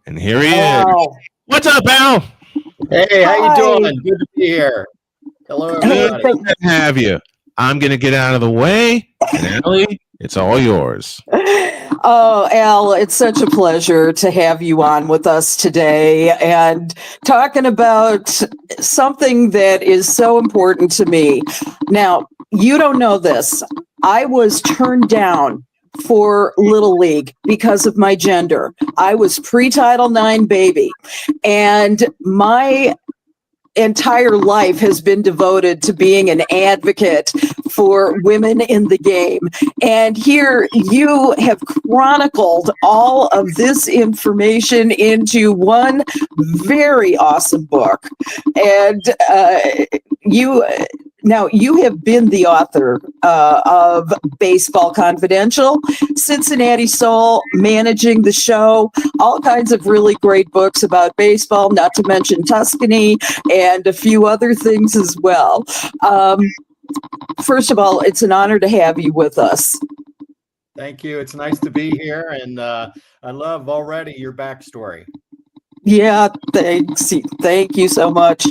And here he is. What's up, Al? Hey, how you doing? Good to be here. Hello, everybody. Good to have you. I'm going to get out of the way. And Allie, it's all yours. Oh, Al, it's such a pleasure to have you on with us today and talking about something that is so important to me. Now, you don't know this. I was turned down for Little League because of my gender. I was pre-Title IX baby, and my entire life has been devoted to being an advocate for women in the game. And here you have chronicled all of this information into one very awesome book. And you have been the author of Baseball Confidential, Cincinnati Soul, managing the show, all kinds of really great books about baseball, not to mention Tuscany and a few other things as well. First of all, it's an honor to have you with us. Thank you. It's nice to be here, and I love already your backstory. Yeah, thanks. Thank you so much.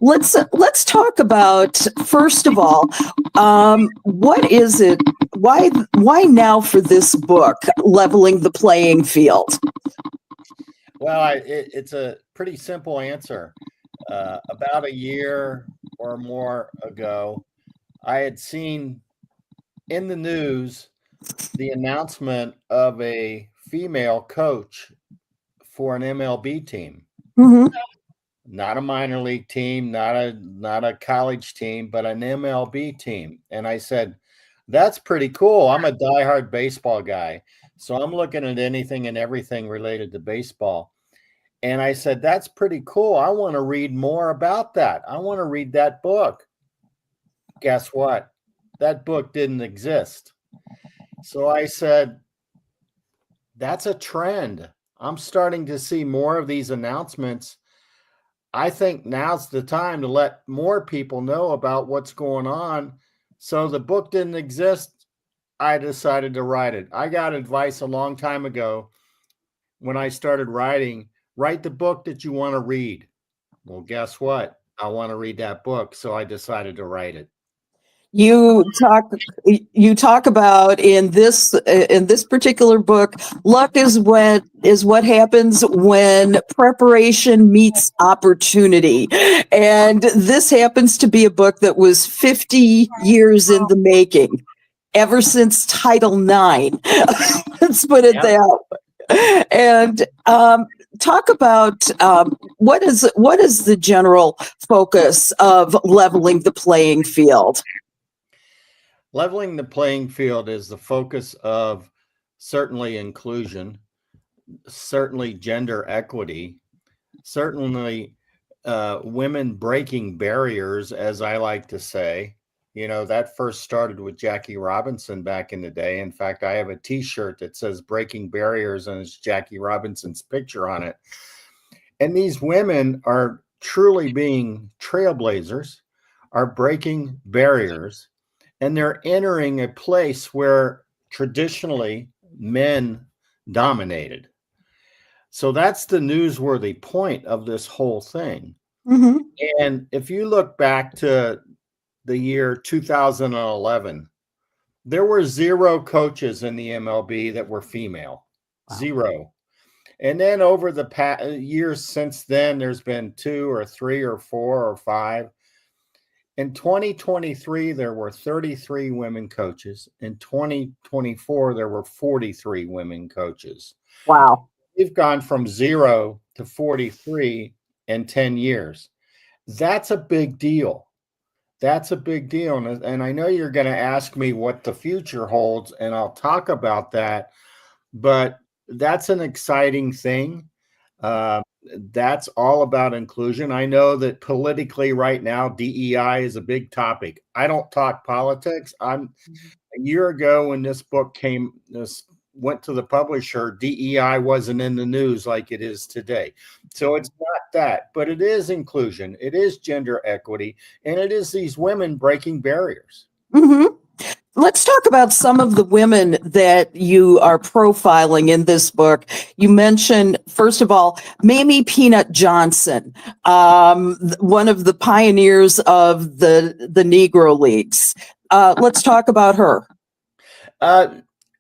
Let's talk about, first of all, what is it? Why now for this book, Leveling the Playing Field? Well, it's a pretty simple answer. About a year or more ago, I had seen in the news the announcement of a female coach for an MLB team. Mm-hmm. Not a minor league team, not a college team, but an MLB team. And I said, that's pretty cool. I'm a diehard baseball guy, so I'm looking at anything and everything related to baseball. And I said, that's pretty cool. I want to read more about that. I want to read that book. Guess what? That book didn't exist. So I said, that's a trend. I'm starting to see more of these announcements. I think now's the time to let more people know about what's going on. So the book didn't exist. I decided to write it. I got advice a long time ago when I started writing, write the book that you want to read. Well, guess what? I want to read that book. So I decided to write it. You talk about in this particular book, luck is what happens when preparation meets opportunity. And this happens to be a book that was 50 years in the making, ever since Title IX. Let's put it that way. And talk about what is the general focus of Leveling the Playing Field? Leveling the playing field is the focus of certainly inclusion, certainly gender equity, certainly women breaking barriers, as I like to say. You know, that first started with Jackie Robinson back in the day. In fact, I have a T-shirt that says Breaking Barriers, and it's Jackie Robinson's picture on it. And these women are truly being trailblazers, are breaking barriers, and they're entering a place where traditionally men dominated. So that's the newsworthy point of this whole thing. Mm-hmm. And if you look back to the year 2011, there were 0 coaches in the MLB that were female. Wow. 0. And then over the years since then, there's been 2 or 3 or 4 or 5. In 2023, there were 33 women coaches. In 2024, there were 43 women coaches. Wow. We've gone from 0 to 43 in 10 years. That's a big deal. That's a big deal. And I know you're going to ask me what the future holds, and I'll talk about that. But that's an exciting thing. That's all about inclusion. I know that politically right now, DEI is a big topic. I don't talk politics. A year ago when this book went to the publisher, DEI wasn't in the news like it is today. So it's not that, but it is inclusion. It is gender equity, and it is these women breaking barriers. Mm-hmm. Let's talk about some of the women that you are profiling in this book. You mentioned, first of all, Mamie Peanut Johnson, one of the pioneers of the Negro Leagues. Let's talk about her.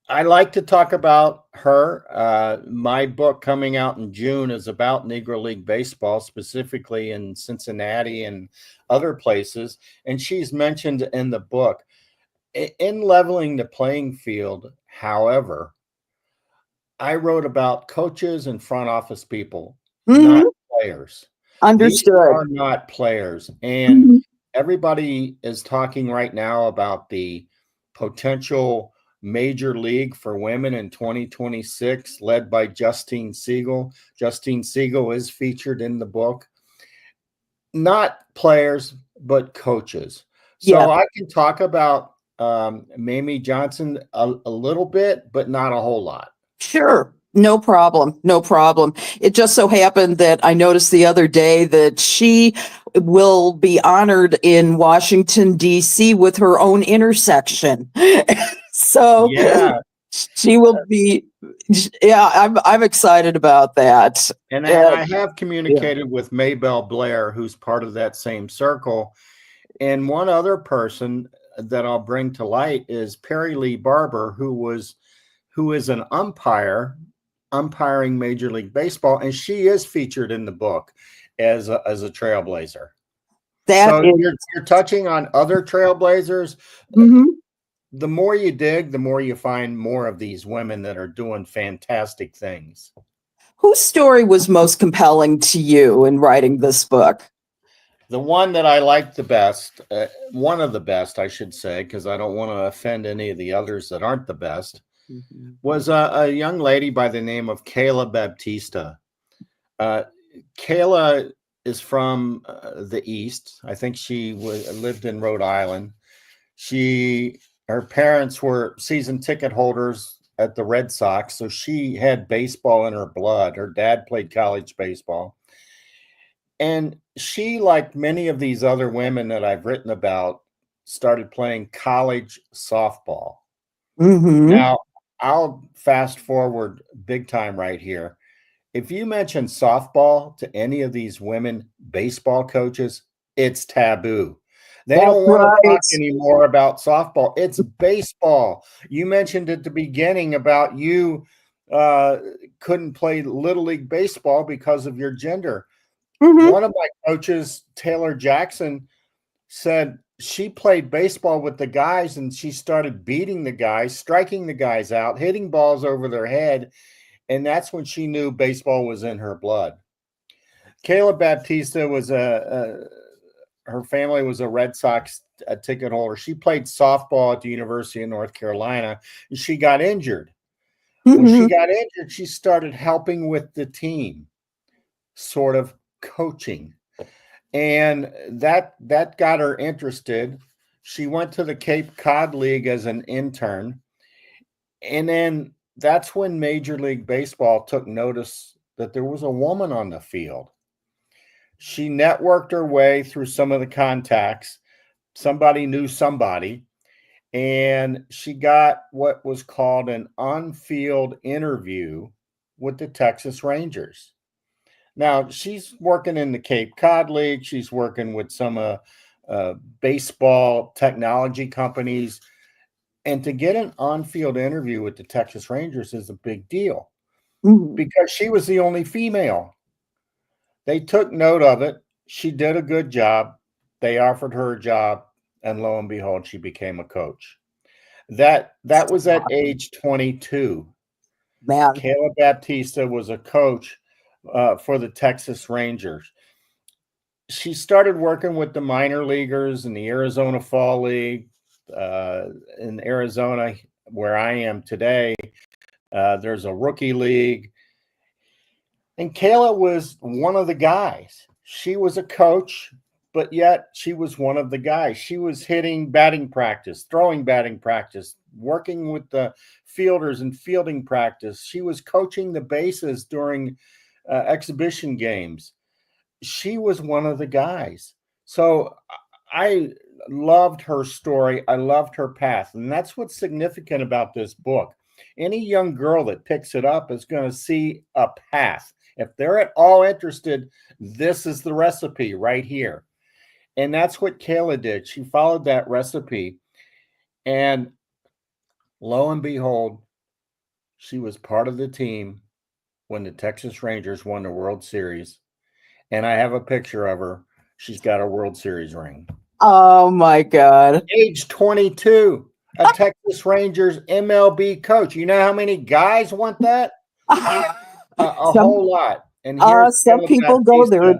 I like to talk about her. My book coming out in June is about Negro League baseball, specifically in Cincinnati and other places. And she's mentioned in the book. In leveling the playing field, however, I wrote about coaches and front office people, not players. Understood. These are not players. And everybody is talking right now about the potential major league for women in 2026, led by Justine Siegel. Justine Siegel is featured in the book. Not players, but coaches. So I can talk about Mamie Johnson a little bit, but not a whole lot. Sure. No problem. No problem. It just so happened that I noticed the other day that she will be honored in Washington, D.C. with her own intersection. So she will be, I'm excited about that. And I have communicated with Maybelle Blair, who's part of that same circle. And one other person that I'll bring to light is Perry Lee Barber, who is an umpiring Major League Baseball, and she is featured in the book as a trailblazer. You're touching on other trailblazers. The more you dig, the more you find more of these women that are doing fantastic things. Whose story was most compelling to you in writing this book? The one that I liked the best, one of the best, I should say, because I don't want to offend any of the others that aren't the best, was a young lady by the name of Kayla Baptista. Kayla is from the East. I think she lived in Rhode Island. Her parents were season ticket holders at the Red Sox, so she had baseball in her blood. Her dad played college baseball. And she, like many of these other women that I've written about, started playing college softball. Now, I'll fast forward big time right here. If you mention softball to any of these women baseball coaches, it's taboo. They don't want to talk anymore about softball. It's baseball. You mentioned at the beginning about you couldn't play Little League baseball because of your gender. One of my coaches, Taylor Jackson, said she played baseball with the guys and she started beating the guys, striking the guys out, hitting balls over their head. And that's when she knew baseball was in her blood. Kayla Baptista was her family was a Red Sox ticket holder. She played softball at the University of North Carolina and she got injured. When she got injured, she started helping with the team, sort of coaching, and that got her interested. She went to the Cape Cod League as an intern, and then that's when Major League Baseball took notice that there was a woman on the field. She networked her way through some of the contacts. Somebody knew somebody, and she got what was called an on-field interview with the Texas Rangers. Now, she's working in the Cape Cod League. She's working with some baseball technology companies. And to get an on-field interview with the Texas Rangers is a big deal. because she was the only female. They took note of it. She did a good job. They offered her a job, and lo and behold, she became a coach. That was at age 22. Man. Kayla Baptista was a coach for the Texas Rangers. She started working with the minor leaguers in the Arizona Fall League. In Arizona, where I am today, there's a rookie league. And Kayla was one of the guys. She was a coach, but yet she was one of the guys. She was hitting batting practice, throwing batting practice, working with the fielders in fielding practice. She was coaching the bases during exhibition games. She was one of the guys. So I loved her story. I loved her path. And that's what's significant about this book. Any young girl that picks it up is going to see a path. If they're at all interested, this is the recipe right here. And that's what Kayla did. She followed that recipe. And lo and behold, she was part of the team when the Texas Rangers won the World Series. And I have a picture of her. She's got a World Series ring. Oh, my God. Age 22, a Texas Rangers MLB coach. You know how many guys want that? A whole lot. And some people go there.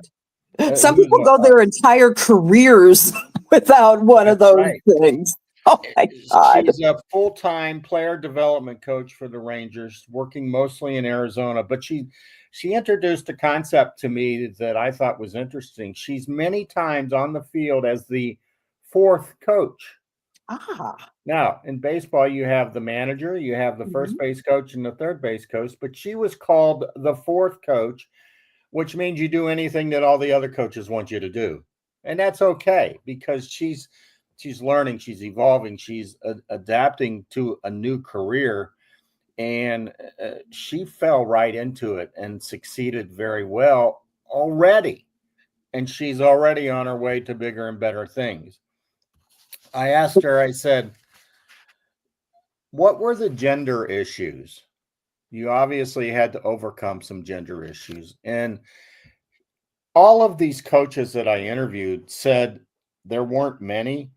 Some people go their entire careers without one of those things. Oh my God. She's a full-time player development coach for the Rangers, working mostly in Arizona. But she introduced a concept to me that I thought was interesting. She's many times on the field as the fourth coach. Now, in baseball, you have the manager, you have the first base coach and the third base coach, but she was called the fourth coach, which means you do anything that all the other coaches want you to do. And that's okay, because she's learning, she's evolving, she's adapting to a new career. And she fell right into it and succeeded very well already. And she's already on her way to bigger and better things. I asked her, I said, what were the gender issues? You obviously had to overcome some gender issues. And all of these coaches that I interviewed said there weren't many.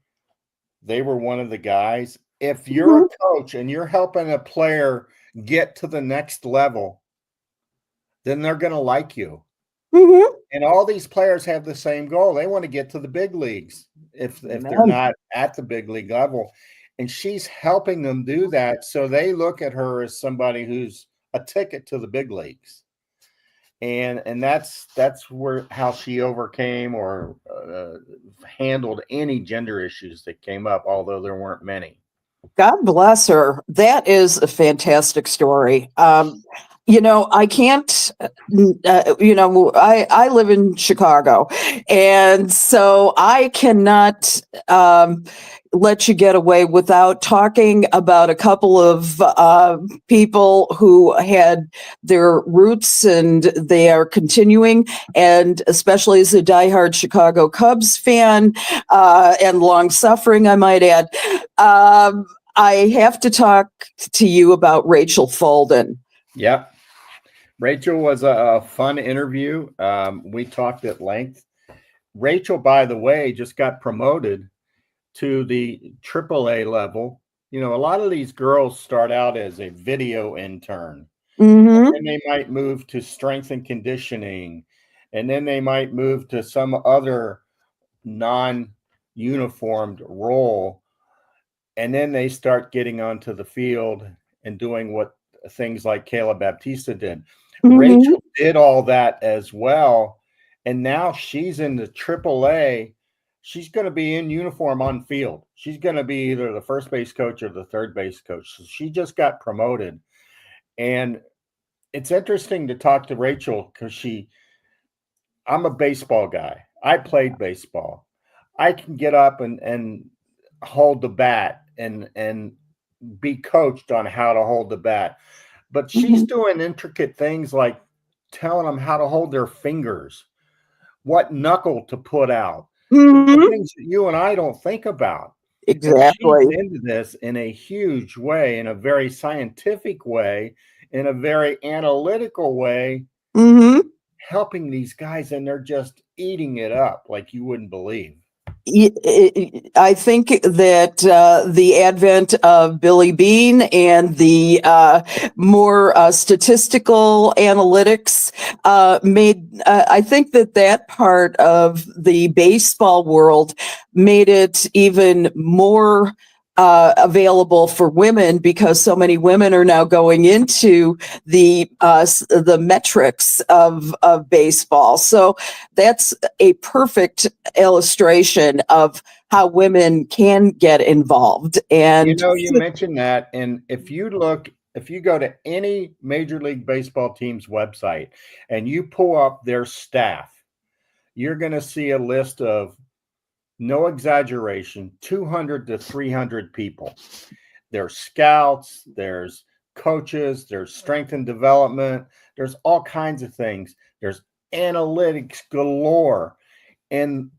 They were one of the guys. If you're a coach and you're helping a player get to the next level, then they're going to like you. And all these players have the same goal. They want to get to the big leagues if they're not at the big league level. And she's helping them do that. So they look at her as somebody who's a ticket to the big leagues. And that's how she overcame or handled any gender issues that came up, although there weren't many. God bless her. That is a fantastic story. I can't, I live in Chicago, and so I cannot let you get away without talking about a couple of people who had their roots and they are continuing, and especially as a diehard Chicago Cubs fan and long-suffering, I might add, I have to talk to you about Rachel Folden. Yep. Rachel was a fun interview. We talked at length. Rachel, by the way, just got promoted to the AAA level. You know, a lot of these girls start out as a video intern. And they might move to strength and conditioning. And then they might move to some other non-uniformed role. And then they start getting onto the field and doing what things like Kayla Baptista did. Rachel did all that as well. And now she's in the AAA. She's going to be in uniform on field. She's going to be either the first base coach or the third base coach. So she just got promoted. And it's interesting to talk to Rachel because I'm a baseball guy. I played baseball. I can get up and hold the bat and be coached on how to hold the bat. But she's doing intricate things like telling them how to hold their fingers, what knuckle to put out, the things that you and I don't think about. Exactly. And she's into this in a huge way, in a very scientific way, in a very analytical way, Mm-hmm. helping these guys, and they're just eating it up like you wouldn't believe. I think that the advent of Billy Bean and the more statistical analytics made, I think that part of the baseball world made it even more available for women, because so many women are now going into the metrics of baseball. So that's a perfect illustration of how women can get involved. And You mentioned that, and if you go to any Major League Baseball team's website and you pull up their staff, you're going to see a list of, no exaggeration, 200 to 300 people. There's scouts, there's coaches, there's strength and development, there's all kinds of things. There's analytics galore. And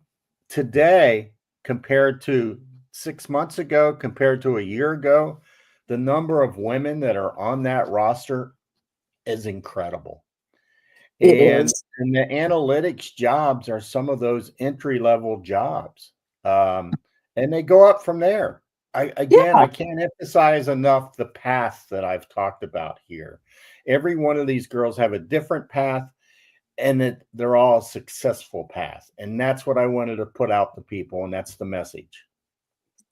today, compared to 6 months ago, compared to a year ago, the number of women that are on that roster is incredible. And the analytics jobs are some of those entry-level jobs. And they go up from there. I can't emphasize enough the path that I've talked about here. Every one of these girls have a different path, and they're all a successful path. And that's what I wanted to put out to people, and that's the message.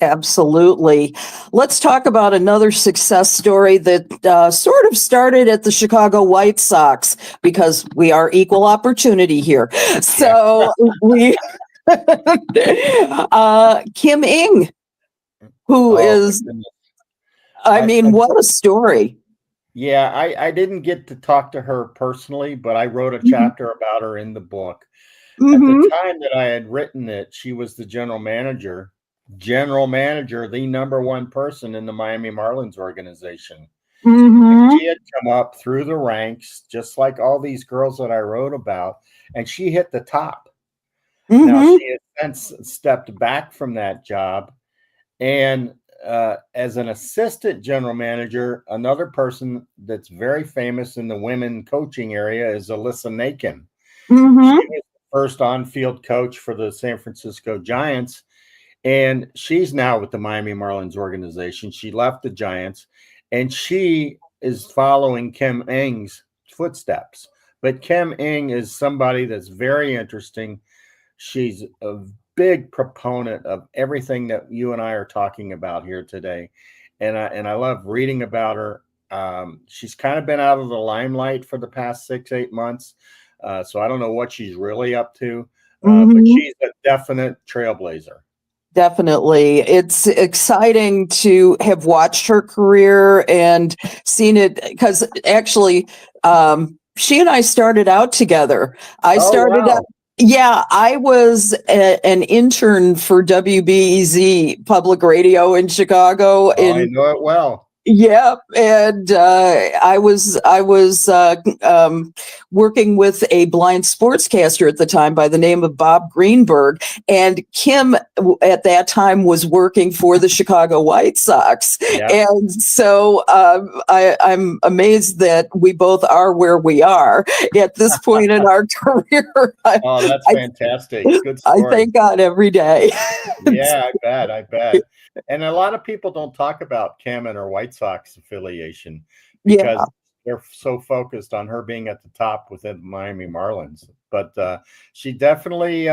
Absolutely. Let's talk about another success story that sort of started at the Chicago White Sox, because we are equal opportunity here. So we, Kim Ng, who is, I mean, what a story. Yeah, I didn't get to talk to her personally, but I wrote a chapter about her in the book. At the time that I had written it, she was the general manager, the number one person in the Miami Marlins organization. And she had come up through the ranks, just like all these girls that I wrote about, and she hit the top. Now, she has since stepped back from that job, and as an assistant general manager, another person that's very famous in the women coaching area is Alyssa Nakin. She was the first on-field coach for the San Francisco Giants, and she's now with the Miami Marlins organization. She left the Giants, and she is following Kim Ng's footsteps. But Kim Ng is somebody that's very interesting. She's a big proponent of everything that you and I are talking about here today. And I love reading about her. She's kind of been out of the limelight for the past 6-8 months. So I don't know what she's really up to, but she's a definite trailblazer. Definitely. It's exciting to have watched her career and seen it, because actually, she and I started out together. I was an intern for WBEZ Public Radio in Chicago. I know it well. Yep, and I was working with a blind sportscaster at the time by the name of Bob Greenberg, and Kim at that time was working for the Chicago White Sox, and so I'm amazed that we both are where we are at this point in our career. Oh, that's fantastic! Good story. I thank God every day. Yeah, I bet. And a lot of people don't talk about Kim and her White Sox affiliation because they're so focused on her being at the top within the Miami Marlins. But she definitely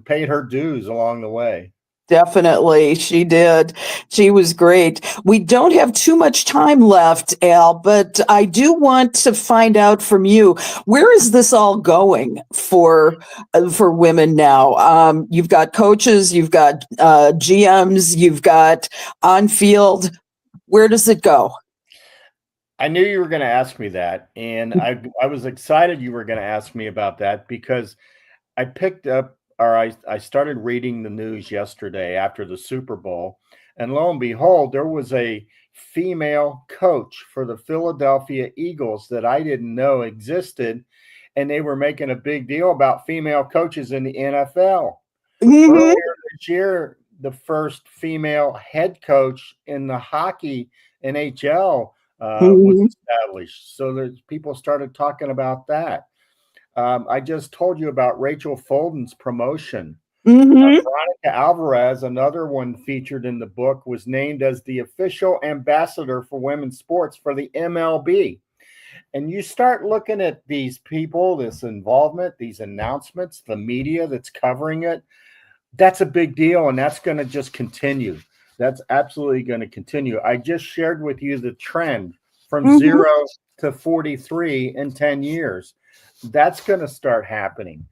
paid her dues along the way. Definitely, she did. She was great. We don't have too much time left, Al, but I do want to find out from you, where is this all going for women now? You've got coaches, you've got GMs, you've got on field. Where does it go? I knew you were going to ask me that, and I was excited you were going to ask me about that, because I picked up, or I started reading the news yesterday after the Super Bowl, and lo and behold, there was a female coach for the Philadelphia Eagles that I didn't know existed, and they were making a big deal about female coaches in the NFL. Earlier this year, the first female head coach in the hockey NHL was established. So there's people started talking about that. I just told you about Rachel Folden's promotion. Veronica Alvarez, another one featured in the book, was named as the official ambassador for women's sports for the MLB. And you start looking at these people, this involvement, these announcements, the media that's covering it. That's a big deal, and that's going to just continue. That's absolutely going to continue. I just shared with you the trend from 0 to 43 in 10 years. That's going to start happening.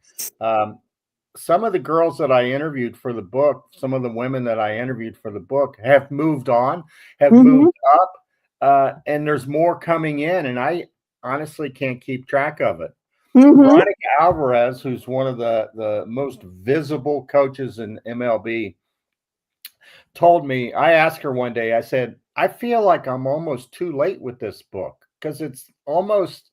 Some of the girls that I interviewed for the book, some of the women that I interviewed for the book have moved on, have moved up, and there's more coming in, and I honestly can't keep track of it. Veronica Alvarez, who's one of the most visible coaches in MLB, told me, I asked her one day, I said, I feel like I'm almost too late with this book because it's almost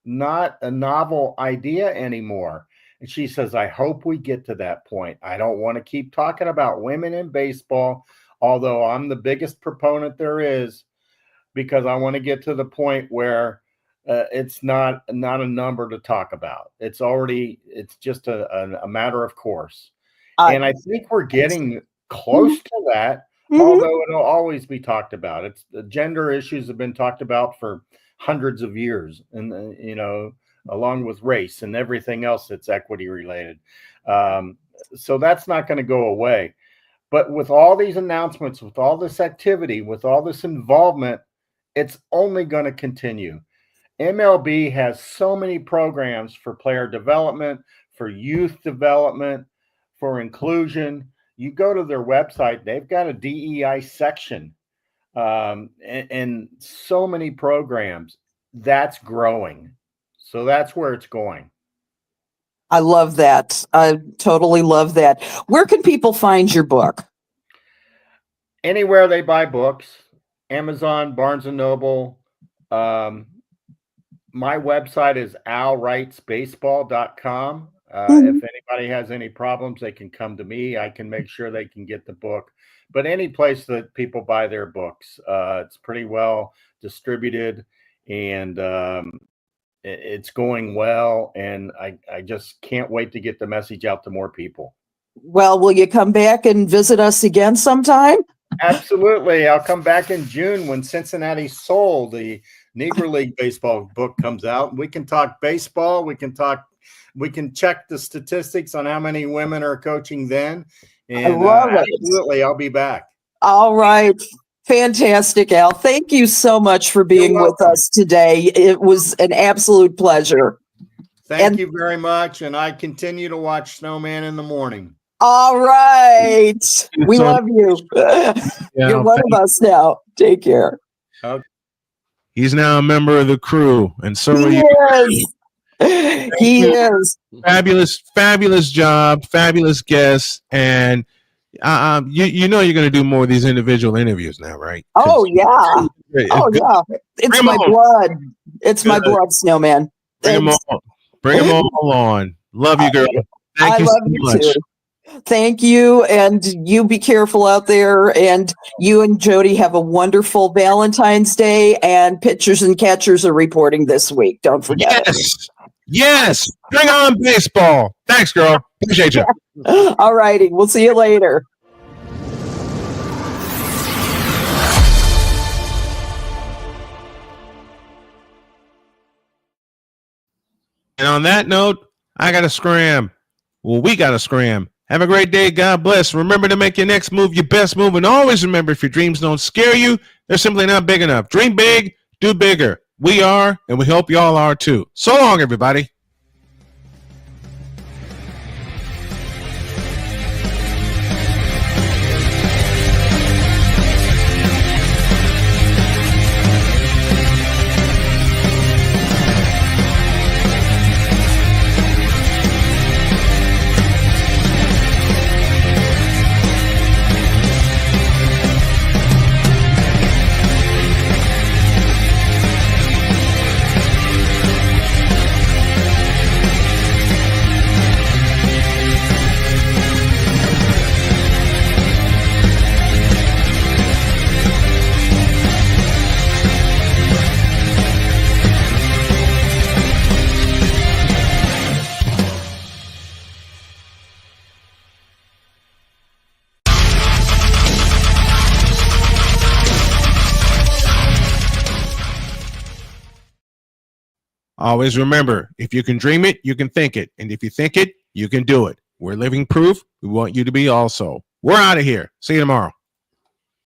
not a novel idea anymore. And she says, I hope we get to that point. I don't want to keep talking about women in baseball, although I'm the biggest proponent there is, because I want to get to the point where it's not a number to talk about. It's just a matter of course. And I think we're getting close to that, although it'll always be talked about. It's the gender issues have been talked about for hundreds of years, and along with race and everything else that's equity related. So that's not going to go away. But with all these announcements, with all this activity, with all this involvement, it's only going to continue. MLB has so many programs for player development, for youth development, for inclusion. You go to their website, they've got a DEI section, and so many programs. That's growing. So that's where it's going. I love that. I totally love that. Where can people find your book? Anywhere they buy books, Amazon, Barnes & Noble. My website is alwritesbaseball.com. If anybody has any problems, they can come to me. I can make sure they can get the book. But any place that people buy their books, it's pretty well distributed, and it's going well. And I just can't wait to get the message out to more people. Well, will you come back and visit us again sometime? Absolutely. I'll come back in June when Cincinnati Soul, the Negro League baseball book, comes out. We can talk baseball. We can check the statistics on how many women are coaching then. And I love it. Absolutely, I'll be back. All right. Fantastic, Al. Thank you so much for being with us today. It was an absolute pleasure. Thank you very much. And I continue to watch Snowman in the morning. All right. We love you. You're one of us now. Take care. Okay. He's now a member of the crew, and so are you. He is. Fabulous job, fabulous guest, and you know you're going to do more of these individual interviews now, right? Oh yeah. It's my blood. It's my blood, Snowman. Bring them all on. Love you, girl. I love you too. Thank you, and you be careful out there, and you and Jody have a wonderful Valentine's Day, and pitchers and catchers are reporting this week. Don't forget. Yes. Bring on baseball. Thanks, girl. Appreciate you. All righty. We'll see you later. And on that note, I got to scram. Well, we got to scram. Have a great day. God bless. Remember to make your next move your best move. And always remember, if your dreams don't scare you, they're simply not big enough. Dream big, do bigger. We are, and we hope y'all are too. So long, everybody. Always remember, if you can dream it, you can think it. And if you think it, you can do it. We're living proof. We want you to be also. We're out of here. See you tomorrow.